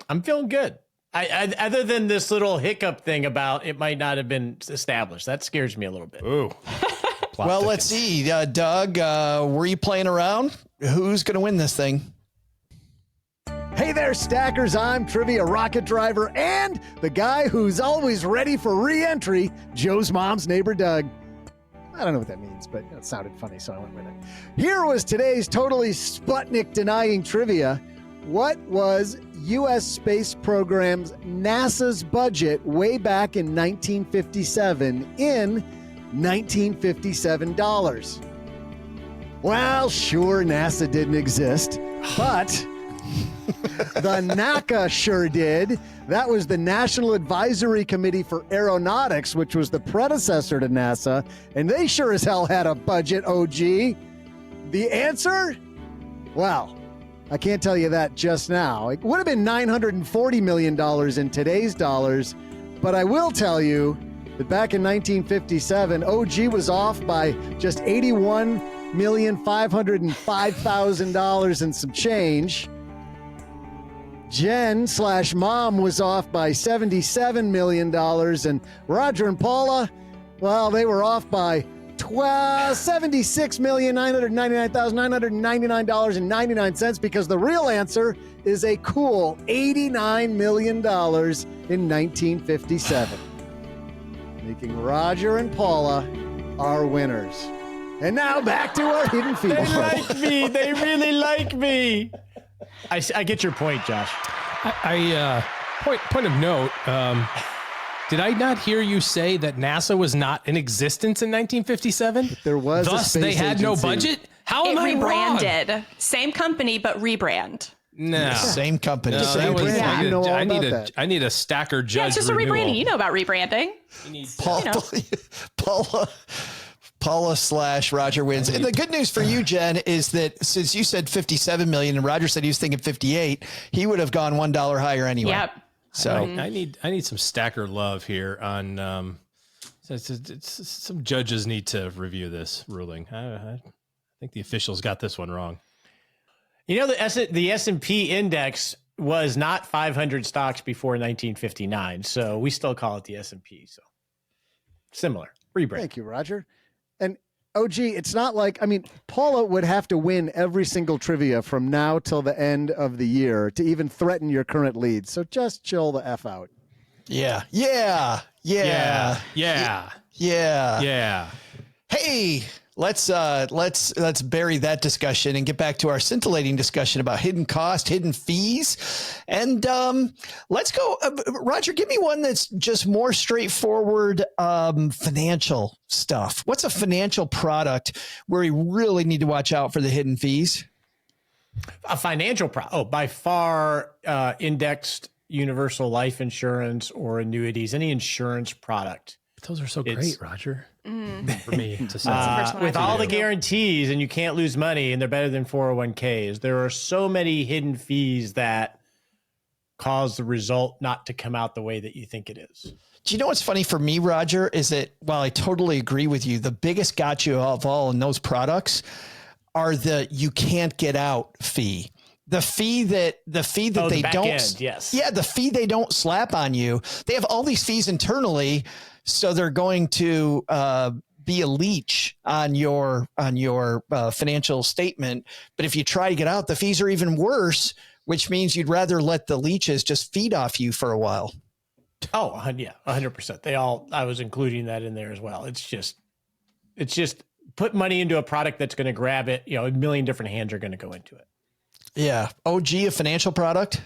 I'm feeling good. I other than this little hiccup thing about it might not have been established. That scares me a little bit. Ooh. Well, let's see. Doug, were you playing around? Who's going to win this thing? Hey there, stackers. I'm Trivia Rocket Driver and the guy who's always ready for re-entry, Joe's mom's neighbor, Doug. I don't know what that means, but it sounded funny, so I went with it. Here was today's totally Sputnik-denying trivia. What was U.S. space program's NASA's budget way back in 1957 in 1957 dollars? Well, sure, NASA didn't exist, but the NACA sure did. That was the National Advisory Committee for Aeronautics, which was the predecessor to NASA, and they sure as hell had a budget, OG. The answer? Well, I can't tell you that just now. It would have been $940 million in today's dollars, but I will tell you that back in 1957, OG was off by just $81,505,000 and some change. Jen/Mom was off by $77 million, and Roger and Paula, well, they were off by $76,999,999.99 because the real answer is a cool $89 million in 1957, making Roger and Paula our winners. And now back to our hidden fees. They like me. They really like me. I get your point, Josh. Point of note, did I not hear you say that NASA was not in existence in 1957? There was Thus, a space they had no agency. budget? How am It I wrong? rebranded. Same company, but rebrand. No. Same company. No, Same that was, brand. I, You know all I need about a that. I need a stacker judge Yeah, it's just renewal. a rebranding. You know about rebranding. Paula/Roger wins. And the good news for you, Jen, is that since you said 57 million and Roger said he was thinking 58, he would have gone $1 higher anyway. Yep. So I need some stacker love here on some judges need to review this ruling. I think the officials got this one wrong. You know, the S&P index was not 500 stocks before 1959, so we still call it the S&P. So similar rebrand. Thank you, Roger. And OG, it's not like, I mean, Paula would have to win every single trivia from now till the end of the year to even threaten your current lead. So just chill the F out. yeah. Hey, let's bury that discussion and get back to our scintillating discussion about hidden cost, hidden fees. And let's go. Roger, give me one that's just more straightforward financial stuff. What's a financial product where we really need to watch out for the hidden fees? A financial by far indexed universal life insurance or annuities, any insurance product. Those are so great, Roger. For me to say. With all the guarantees, and you can't lose money, and they're better than 401ks. There are so many hidden fees that cause the result not to come out the way that you think it is. Do you know what's funny for me, Roger, is that while I totally agree with you, the biggest gotcha of all in those products are the you can't get out fee. The fee that they don't, end, yes. Yeah, the fee they don't slap on you. They have all these fees internally, so they're going to be a leech on your financial statement. But if you try to get out, the fees are even worse, which means you'd rather let the leeches just feed off you for a while. Oh, yeah, 100%. I was including that in there as well. It's just put money into a product that's going to grab it. You know, a million different hands are going to go into it. Yeah. OG, a financial product.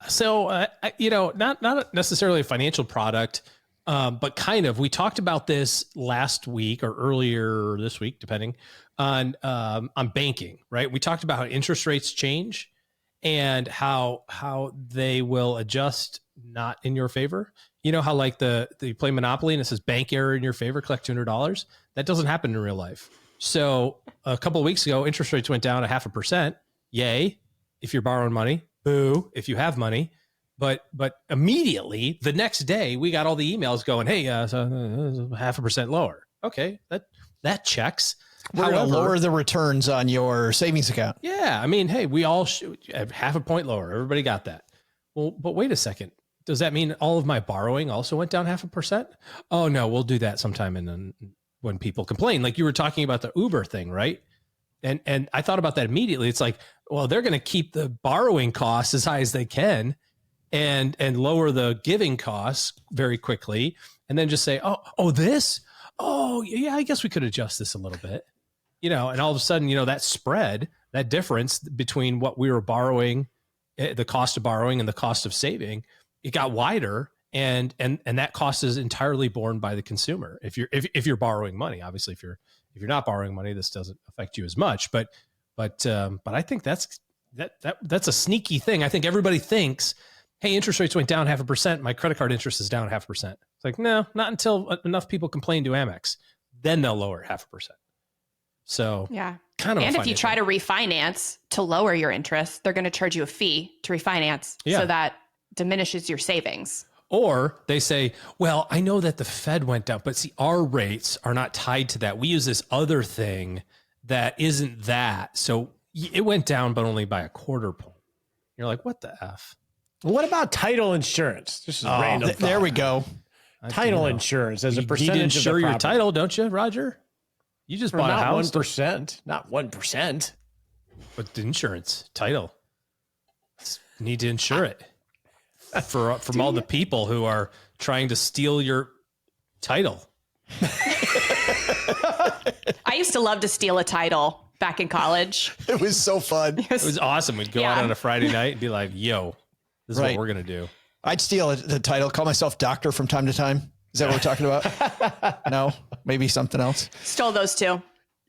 So, not necessarily a financial product, But kind of, we talked about this last week or earlier this week, depending on banking, right? We talked about how interest rates change and how they will adjust not in your favor. You know how like you play Monopoly and it says bank error in your favor, collect $200. That doesn't happen in real life. So a couple of weeks ago, interest rates went down 0.5%. Yay, if you're borrowing money. Boo, if you have money. But immediately the next day we got all the emails going, hey, so 0.5% lower. Okay, that checks. We're going to lower the returns on your savings account. Yeah, I mean, hey, we all have 0.5 point lower. Everybody got that. Well, but wait a second. Does that mean all of my borrowing also went down 0.5%? Oh no, we'll do that sometime. And then when people complain, like you were talking about the Uber thing, right? And I thought about that immediately. It's like, well, they're going to keep the borrowing costs as high as they can and lower the giving costs very quickly. And then just say, oh, yeah, I guess we could adjust this a little bit, and all of a sudden, that spread, that difference between what we were borrowing, the cost of borrowing and the cost of saving, it got wider, and that cost is entirely borne by the consumer. If you're borrowing money, obviously, if you're not borrowing money, this doesn't affect you as much. But I think that's a sneaky thing. I think everybody thinks, hey, interest rates went down 0.5%. My credit card interest is down 0.5%. It's like, no, not until enough people complain to Amex, then they'll lower it 0.5%. So yeah, kind of. And if you try to refinance to lower your interest, they're going to charge you a fee to refinance. Yeah. So that diminishes your savings. Or they say, well, I know that the Fed went down, but see, our rates are not tied to that. We use this other thing that isn't that. So it went down, but only by 0.25 point. You're like, what the F? What about title insurance? Just a random thought. There we go. Title insurance as a percentage you of insure the your property. title, don't you, Roger? You just bought a house. 1%, not 1%. But the insurance, title. Need to insure it. From all the people who are trying to steal your title. I used to love to steal a title back in college. It was so fun. It was awesome. We'd go out on a Friday night and be like, yo, this is what we're going to do. I'd steal the title, call myself doctor from time to time. Is that what we're talking about? No, maybe something else. Stole those too.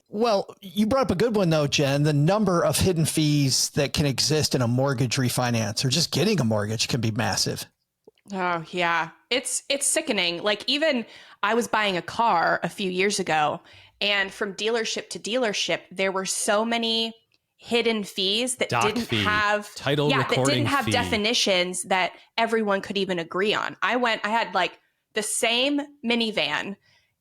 Well, you brought up a good one though, Jen. The number of hidden fees that can exist in a mortgage refinance or just getting a mortgage can be massive. Oh yeah. It's sickening. Like even I was buying a car a few years ago and from dealership to dealership, there were so many hidden fees that didn't have title recording that didn't have fee. Definitions that everyone could even agree on. I had like the same minivan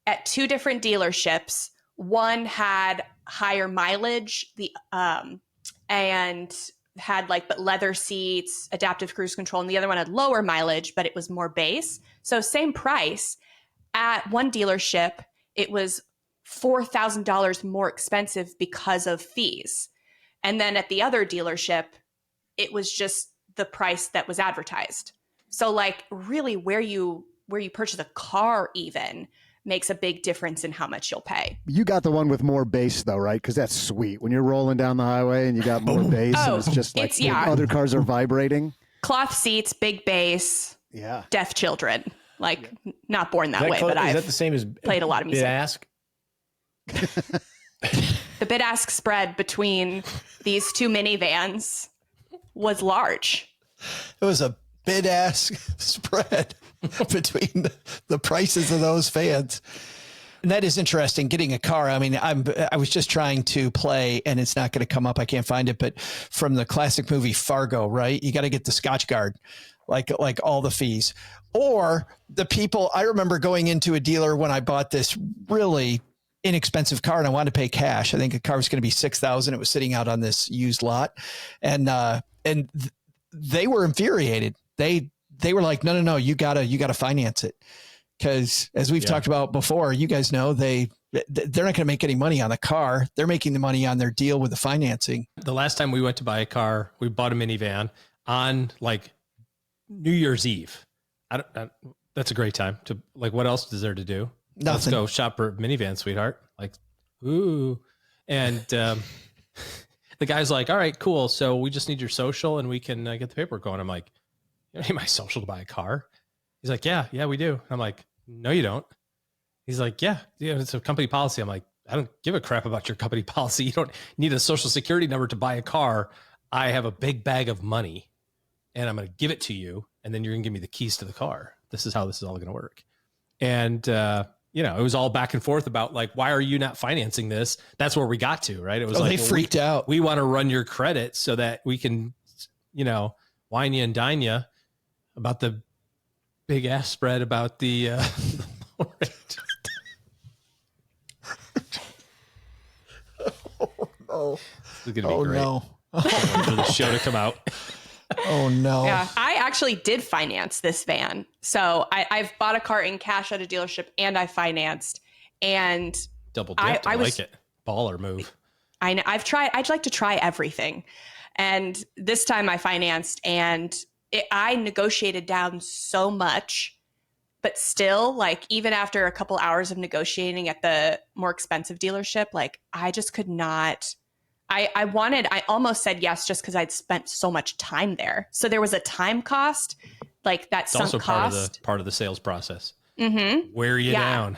at two different dealerships. One had higher mileage, and had but leather seats, adaptive cruise control, and the other one had lower mileage, but it was more base. So same price. At one dealership, it was $4,000 more expensive because of fees. And then at the other dealership, it was just the price that was advertised. So really where you purchase a car even makes a big difference in how much you'll pay. You got the one with more bass though, right? Because that's sweet. When you're rolling down the highway and you got more bass and it's just other cars are vibrating. Cloth seats, big bass. Yeah. Deaf children. Not born that way, but is that the same as played a lot of music. Bid-ask? The bid-ask spread between these two minivans was large. It was a bid-ask spread between the prices of those fans. And that is interesting, getting a car. I mean, I was just trying to play and it's not going to come up. I can't find it, but from the classic movie Fargo, right? You got to get the Scotch Guard, like all the fees. Or the people, I remember going into a dealer when I bought this really inexpensive car and I wanted to pay cash. I think the car was going to be $6,000. It was sitting out on this used lot. And they were infuriated. They were like, no, you gotta finance it. Cause as we've talked about before, you guys know, they're not going to make any money on the car. They're making the money on their deal with the financing. The last time we went to buy a car, we bought a minivan on New Year's Eve. That's a great time to what else is there to do? Nothing. Let's go shop for a minivan, sweetheart. Ooh. And the guy's like, all right, cool. So we just need your social and we can get the paperwork going. I'm like, you don't need my social to buy a car. He's like, yeah, we do. I'm like, no, you don't. He's like, yeah, it's a company policy. I'm like, I don't give a crap about your company policy. You don't need a social security number to buy a car. I have a big bag of money and I'm going to give it to you. And then you're going to give me the keys to the car. This is how this is all going to work. And, it was all back and forth about like, why are you not financing this? That's where we got to, right? It was they freaked out. We want to run your credit so that we can, wine you and dine you about the big ass spread about the, Oh, this is going to be great. No. For the show to come out. Oh no. Yeah, I actually did finance this van. So I've bought a car in cash at a dealership and I financed, and Double dipped. I like it. Baller move. I know I'd like to try everything. And this time I financed, and I negotiated down so much, but still, like, even after a couple hours of negotiating at the more expensive dealership, like, I just could not. I almost said yes just because I'd spent so much time there. So there was a time cost, like that It's sunk also cost. part of the sales process. Mm-hmm. Wear you down.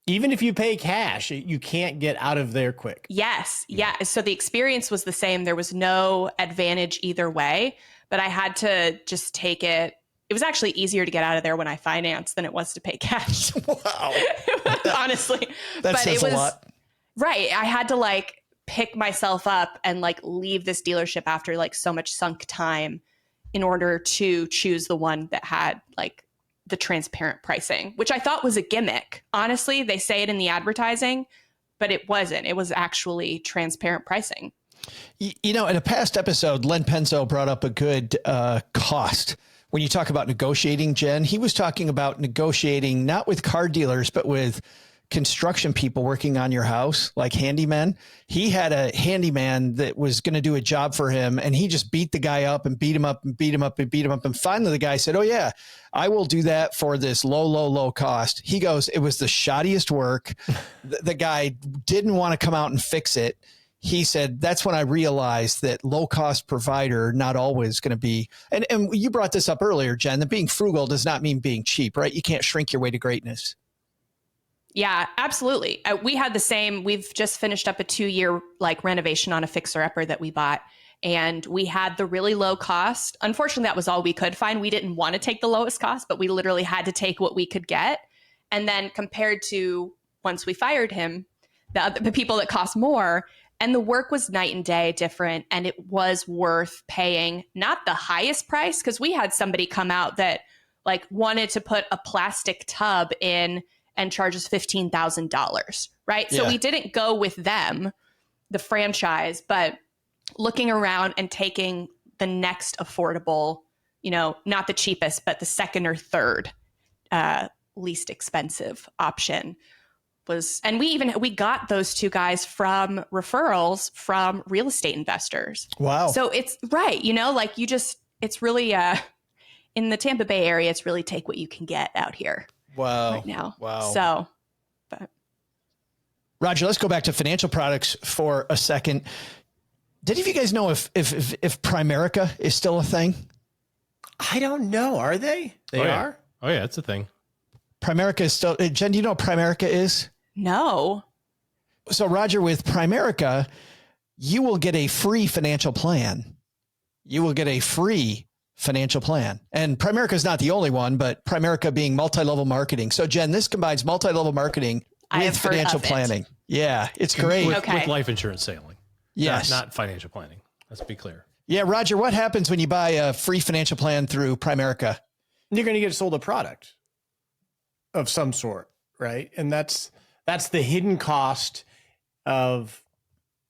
Even if you pay cash, you can't get out of there quick. Yes. Yeah. So the experience was the same. There was no advantage either way, but I had to just take it. It was actually easier to get out of there when I financed than it was to pay cash. Wow. Honestly. That says a lot. Right. I had to like pick myself up and like leave this dealership after like so much sunk time in order to choose the one that had like the transparent pricing, which I thought was a gimmick. Honestly, they say it in the advertising, but it wasn't. It was actually transparent pricing. In a past episode, Len Penzo brought up a good cost. When you talk about negotiating, Jen, he was talking about negotiating not with car dealers, but with construction people working on your house, like handymen. He had a handyman that was going to do a job for him, and he just beat the guy up and beat him up and beat him up and beat him up. And finally the guy said, oh yeah, I will do that for this low cost. He goes, it was the shoddiest work. The guy didn't want to come out and fix it. He said, that's when I realized that low cost provider, not always going to be, and you brought this up earlier, Jen, that being frugal does not mean being cheap, right? You can't shrink your way to greatness. Yeah, absolutely. We had the same. We've just finished up a 2-year like renovation on a fixer-upper that we bought, and we had the really low cost. Unfortunately, that was all we could find. We didn't want to take the lowest cost, but we literally had to take what we could get. And then compared to once we fired him, the people that cost more, and the work was night and day different, and it was worth paying not the highest price, because we had somebody come out that like wanted to put a plastic tub in and charges $15,000, right? Yeah. So we didn't go with them, the franchise, but looking around and taking the next affordable, not the cheapest, but the second or third least expensive option was, and we got those two guys from referrals from real estate investors. Wow. So it's right, like it's really in the Tampa Bay area, it's really take what you can get out here. Wow. Right now. Wow. So, but Roger, let's go back to financial products for a second. Did any of you guys know if Primerica is still a thing? I don't know. Are they? They are? Oh yeah, it's a thing. Primerica is still, Jen, do you know what Primerica is? no. So Roger, with Primerica, you will get a free financial plan. You will get a free financial plan. And Primerica is not the only one, but Primerica being multi-level marketing. So Jen, this combines multi-level marketing with financial planning. Yeah, it's great. With life insurance selling. Yes. Not financial planning. Let's be clear. Yeah, Roger, what happens when you buy a free financial plan through Primerica? You're going to get sold a product of some sort, right? And that's the hidden cost of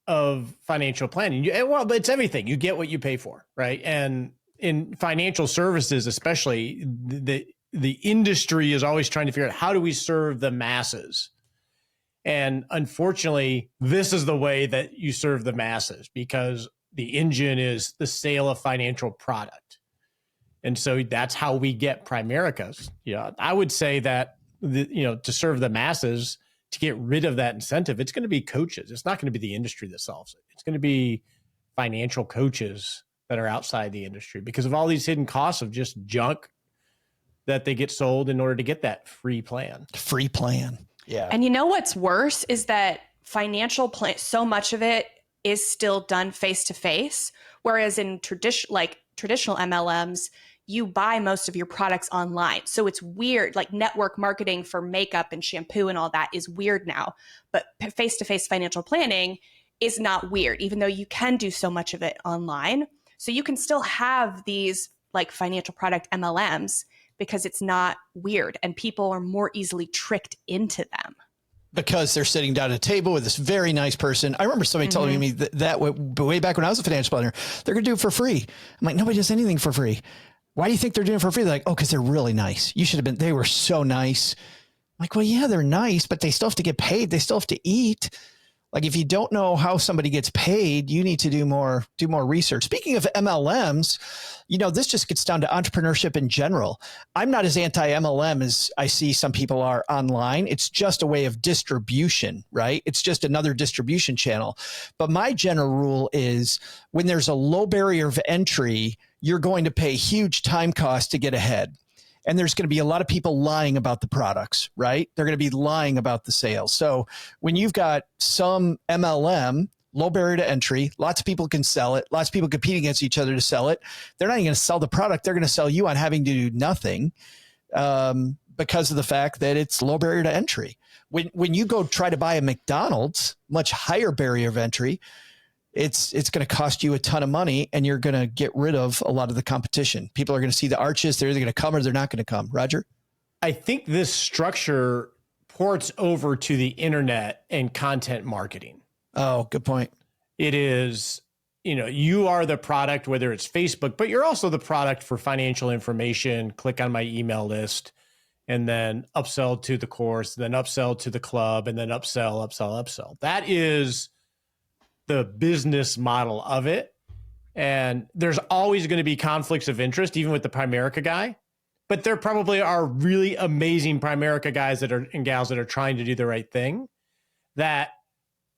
financial planning. But it's everything. You get what you pay for, right? And in financial services, especially, the industry is always trying to figure out, how do we serve the masses? And unfortunately, this is the way that you serve the masses, because the engine is the sale of financial product. And so that's how we get Primerica's. Yeah, I would say that to serve the masses, to get rid of that incentive, it's going to be coaches. It's not going to be the industry that solves it. It's going to be financial coaches that are outside the industry, because of all these hidden costs of just junk that they get sold in order to get that free plan. Free plan. Yeah. And you know what's worse is that financial plan, so much of it is still done face to face, whereas in traditional MLMs, you buy most of your products online. So it's weird, like network marketing for makeup and shampoo and all that is weird now. But face to face financial planning is not weird, even though you can do so much of it online. So you can still have these like financial product MLMs because it's not weird and people are more easily tricked into them. Because they're sitting down at a table with this very nice person. I remember somebody telling me that way back when I was a financial planner, they're going to do it for free. I'm like, nobody does anything for free. Why do you think they're doing it for free? They're like, oh, because they're really nice. You should have been, they were so nice. I'm like, well, yeah, they're nice, but they still have to get paid. They still have to eat. Like, if you don't know how somebody gets paid, you need to do more research. Speaking of MLMs, this just gets down to entrepreneurship in general. I'm not as anti-MLM as I see some people are online. It's just a way of distribution, right? It's just another distribution channel. But my general rule is when there's a low barrier of entry, you're going to pay huge time costs to get ahead. And there's going to be a lot of people lying about the products, right? They're going to be lying about the sales. So when you've got some MLM, low barrier to entry, lots of people can sell it. Lots of people compete against each other to sell it. They're not even going to sell the product. They're going to sell you on having to do nothing because of the fact that it's low barrier to entry. When you go try to buy a McDonald's, much higher barrier of entry, it's going to cost you a ton of money and you're going to get rid of a lot of the competition. People are going to see the arches. They're either going to come or they're not going to come. Roger? I think this structure ports over to the internet and content marketing. Oh, good point. It is, you are the product, whether it's Facebook, but you're also the product for financial information. Click on my email list and then upsell to the course, then upsell to the club, and then upsell. That is the business model of it. And there's always going to be conflicts of interest, even with the Primerica guy. But there probably are really amazing Primerica guys and gals that are trying to do the right thing, that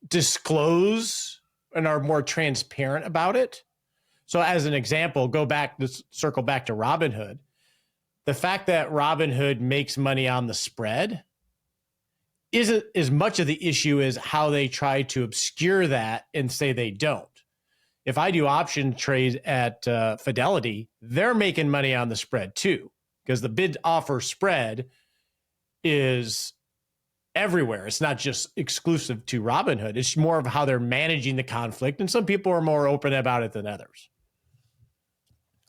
disclose and are more transparent about it. So as an example, circle back to Robinhood. The fact that Robinhood makes money on the spread isn't as much of the issue as how they try to obscure that and say they don't. If I do option trades at Fidelity, they're making money on the spread too, because the bid offer spread is everywhere. It's not just exclusive to Robinhood. It's more of how they're managing the conflict. And some people are more open about it than others.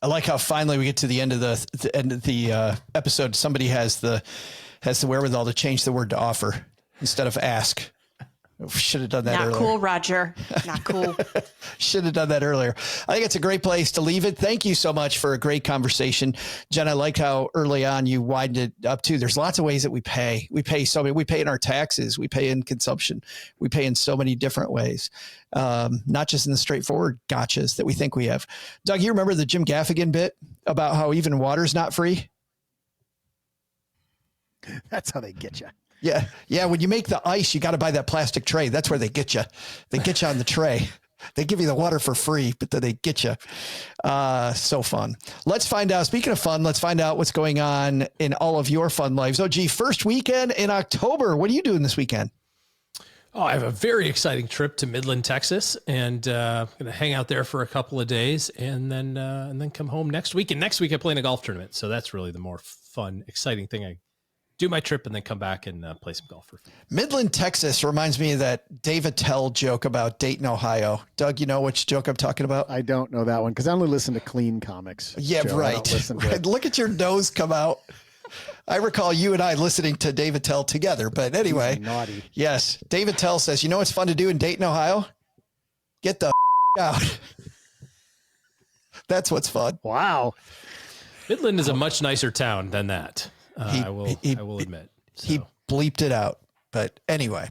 I like how finally we get to the end of the episode. Somebody has the wherewithal to change the word to offer instead of ask. We should have done that earlier. Not cool, Roger. Not cool. Should have done that earlier. I think it's a great place to leave it. Thank you so much for a great conversation. Jen, I like how early on you widened it up too. There's lots of ways that we pay. We pay in our taxes. We pay in consumption. We pay in so many different ways. Not just in the straightforward gotchas that we think we have. Doug, you remember the Jim Gaffigan bit about how even water's not free? That's how they get you. Yeah. Yeah. When you make the ice, you got to buy that plastic tray. That's where they get you. They get you on the tray. They give you the water for free, but then they get you. So fun. Let's find out. Speaking of fun, let's find out what's going on in all of your fun lives. Oh, gee, first weekend in October. What are you doing this weekend? Oh, I have a very exciting trip to Midland, Texas, and I'm going to hang out there for a couple of days and then come home next week. And next week I play in a golf tournament. So that's really the more fun, exciting thing. I do my trip and then come back and play some golf for fun. Midland, Texas reminds me of that Dave Attell joke about Dayton, Ohio. Doug, you know which joke I'm talking about? I don't know that one because I only listen to clean comics. Yeah, Joe. right. Look at your nose come out. I recall you and I listening to Dave Attell together, but anyway. Naughty. Yes. Dave Attell says, you know what's fun to do in Dayton, Ohio? Get the out. That's what's fun. Wow. Midland is a much nicer town than that. I will admit. So. He bleeped it out. But anyway,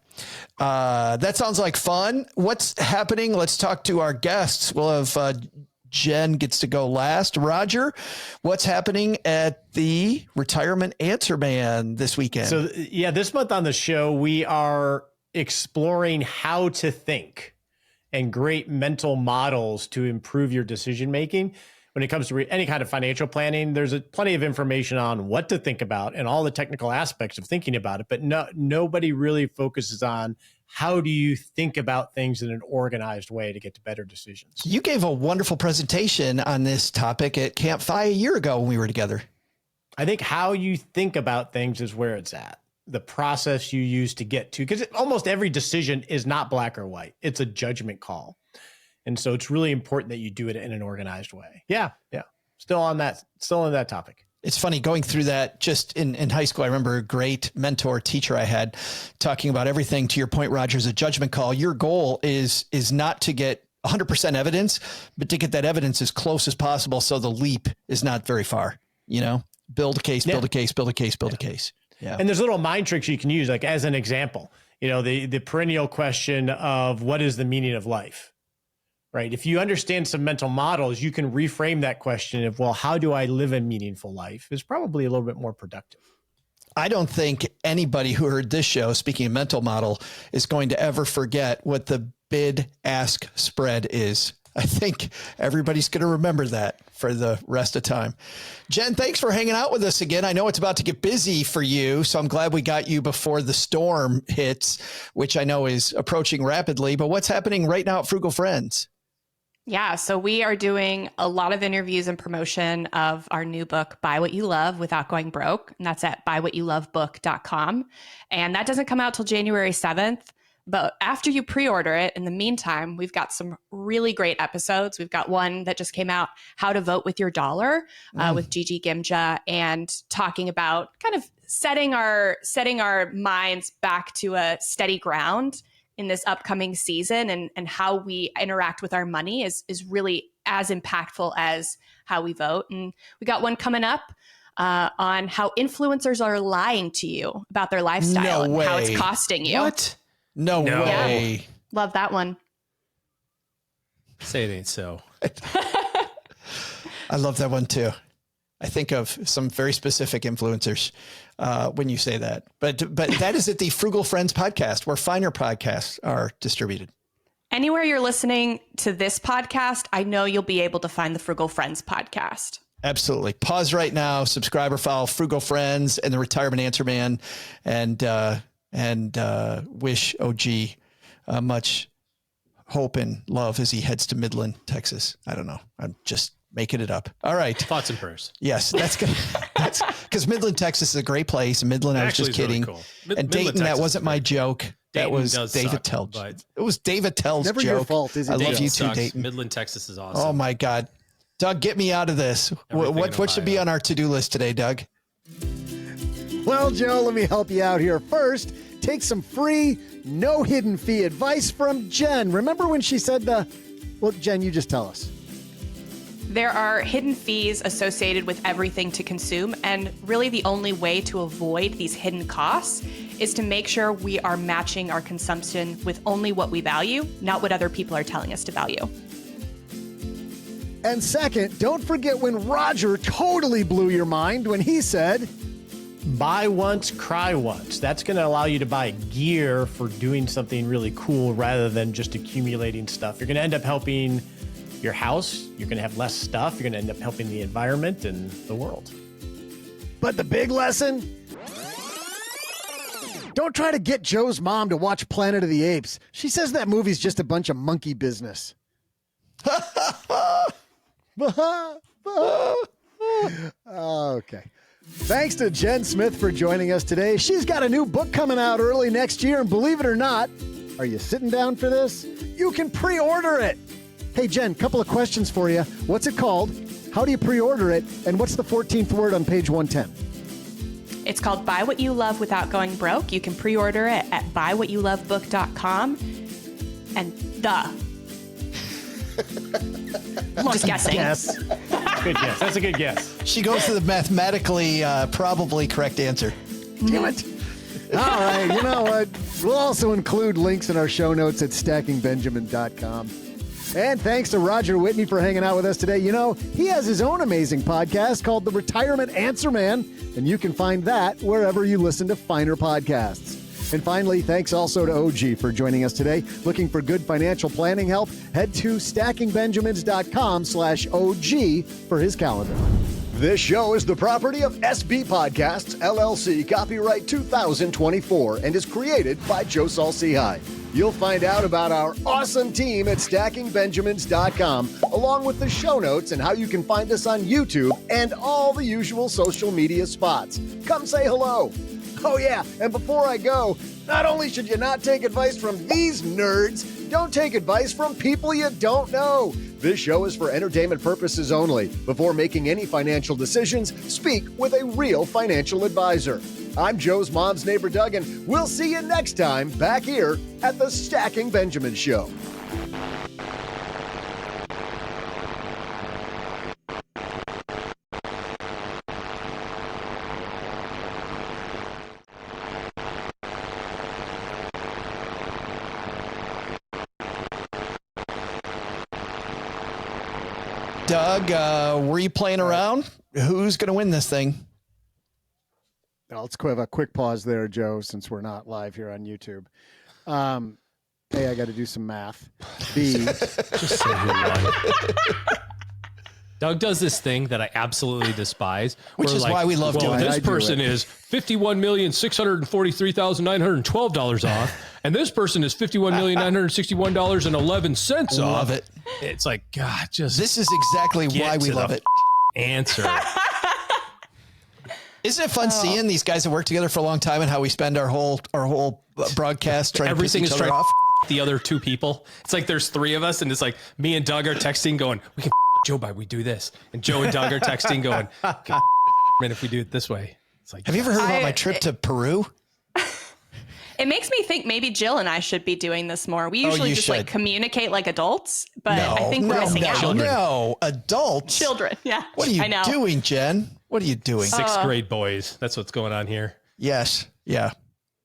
that sounds like fun. What's happening? Let's talk to our guests. We'll have Jen gets to go last. Roger, what's happening at the Retirement Answer Man this weekend? So, yeah, this month on the show, we are exploring how to think and great mental models to improve your decision making. when it comes to any kind of financial planning, there's plenty of information on what to think about and all the technical aspects of thinking about it. But nobody really focuses on how do you think about things in an organized way to get to better decisions. You gave a wonderful presentation on this topic at Camp Fi a year ago when we were together. I think how you think about things is where it's at. The process you use to get to, because almost every decision is not black or white. It's a judgment call. And so it's really important that you do it in an organized way. Yeah. Still on that topic. It's funny going through that just in high school. I remember a great mentor teacher I had talking about everything. To your point, Roger, is a judgment call. Your goal is not to get 100% evidence, but to get that evidence as close as possible. So the leap is not very far, build a case, build a case, build a case, build a case. Yeah. And there's little mind tricks you can use, like as an example, the perennial question of what is the meaning of life? Right. If you understand some mental models, you can reframe that question of, well, how do I live a meaningful life? Is probably a little bit more productive. I don't think anybody who heard this show, speaking of mental model, is going to ever forget what the bid-ask spread is. I think everybody's going to remember that for the rest of time. Jen, thanks for hanging out with us again. I know it's about to get busy for you, so I'm glad we got you before the storm hits, which I know is approaching rapidly. But what's happening right now at Frugal Friends? Yeah, so we are doing a lot of interviews and promotion of our new book, Buy What You Love Without Going Broke. And that's at buywhatyoulovebook.com. And that doesn't come out till January 7th. But after you pre-order it, in the meantime, we've got some really great episodes. We've got one that just came out, How to Vote with Your Dollar, with Gigi Gimja, and talking about kind of setting our minds back to a steady ground in this upcoming season, and how we interact with our money is really as impactful as how we vote. And we got one coming up on how influencers are lying to you about their lifestyle and how it's costing you. What? No way. Yeah. Love that one. Say it ain't so. I love that one too. I think of some very specific influencers when you say that. But that is at the Frugal Friends podcast, where finer podcasts are distributed. Anywhere you're listening to this podcast, I know you'll be able to find the Frugal Friends podcast. Absolutely. Pause right now, subscribe or follow Frugal Friends and the Retirement Answer Man, and wish OG much hope and love as he heads to Midland, Texas. I don't know. I'm just making it up. All right. Thoughts and prayers. Yes, that's good. That's because Midland, Texas is a great place. And Midland, I was just kidding. Really cool. And Dayton, Texas, that wasn't my joke. That was David Tell's. It was David Tell's joke. Never your fault, is it? I love you too, too, Dayton. Midland, Texas is awesome. Oh my God. Doug, get me out of this. What should be on our to-do list today, Doug? Well, Joe, let me help you out here. First, take some free, no hidden fee advice from Jen. Remember when she said, well, Jen, you just tell us. There are hidden fees associated with everything to consume, and really the only way to avoid these hidden costs is to make sure we are matching our consumption with only what we value, not what other people are telling us to value. And second, don't forget when Roger totally blew your mind when he said, buy once, cry once. That's going to allow you to buy gear for doing something really cool rather than just accumulating stuff. You're going to end up helping your house. You're going to have less stuff. You're going to end up helping the environment and the world. But the big lesson? Don't try to get Joe's mom to watch Planet of the Apes. She says that movie's just a bunch of monkey business. Okay. Thanks to Jen Smith for joining us today. She's got a new book coming out early next year, and believe it or not, are you sitting down for this? You can pre-order it. Hey, Jen, couple of questions for you. What's it called? How do you pre-order it? And what's the 14th word on page 110? It's called Buy What You Love Without Going Broke. You can pre-order it at buywhatyoulovebook.com. And I'm just guessing. Yes. Good guess. That's a good guess. She goes to the mathematically probably correct answer. Damn it. All right. You know what? We'll also include links in our show notes at stackingbenjamin.com. And thanks to Roger Whitney for hanging out with us today. You know, he has his own amazing podcast called The Retirement Answer Man, and you can find that wherever you listen to finer podcasts. And finally, thanks also to OG for joining us today. Looking for good financial planning help? Head to stackingbenjamins.com/OG for his calendar. This show is the property of SB Podcasts, LLC, copyright 2024, and is created by Saul-Sehy. You'll find out about our awesome team at stackingbenjamins.com, along with the show notes and how you can find us on YouTube and all the usual social media spots. Come say hello. Oh yeah, and before I go, not only should you not take advice from these nerds, don't take advice from people you don't know. This show is for entertainment purposes only. Before making any financial decisions, speak with a real financial advisor. I'm Joe's mom's neighbor, Doug, and we'll see you next time back here at the Stacking Benjamin Show. Doug, were you playing around? Who's going to win this thing? Well, let's have a quick pause there, Joe, since we're not live here on YouTube. A, I got to do some math. B, Just say who won. Doug does this thing that I absolutely despise. Which where is why we love doing it. This I do person it. is $51,643,912 off, and this person is $51,961.11 off. Love it. It's like, God, just This is exactly get why we to love the it. answer. Isn't it fun seeing these guys that work together for a long time and how we spend our whole broadcast trying Everything to is piss each other trying off? the other two people. It's like there's three of us, and it's like me and Doug are texting, going, "We can Joe by we do this," and Joe and Doug are texting, going, "Man, if we do it this way." It's like, Have you ever heard about my trip to Peru? It makes me think maybe Jill and I should be doing this more. We usually you just should. like communicate like adults, but I think we're missing out. No, adults. Children, yeah. What are you I know. doing, Jen? What are you doing? sixth grade boys? That's what's going on here. Yes. Yeah.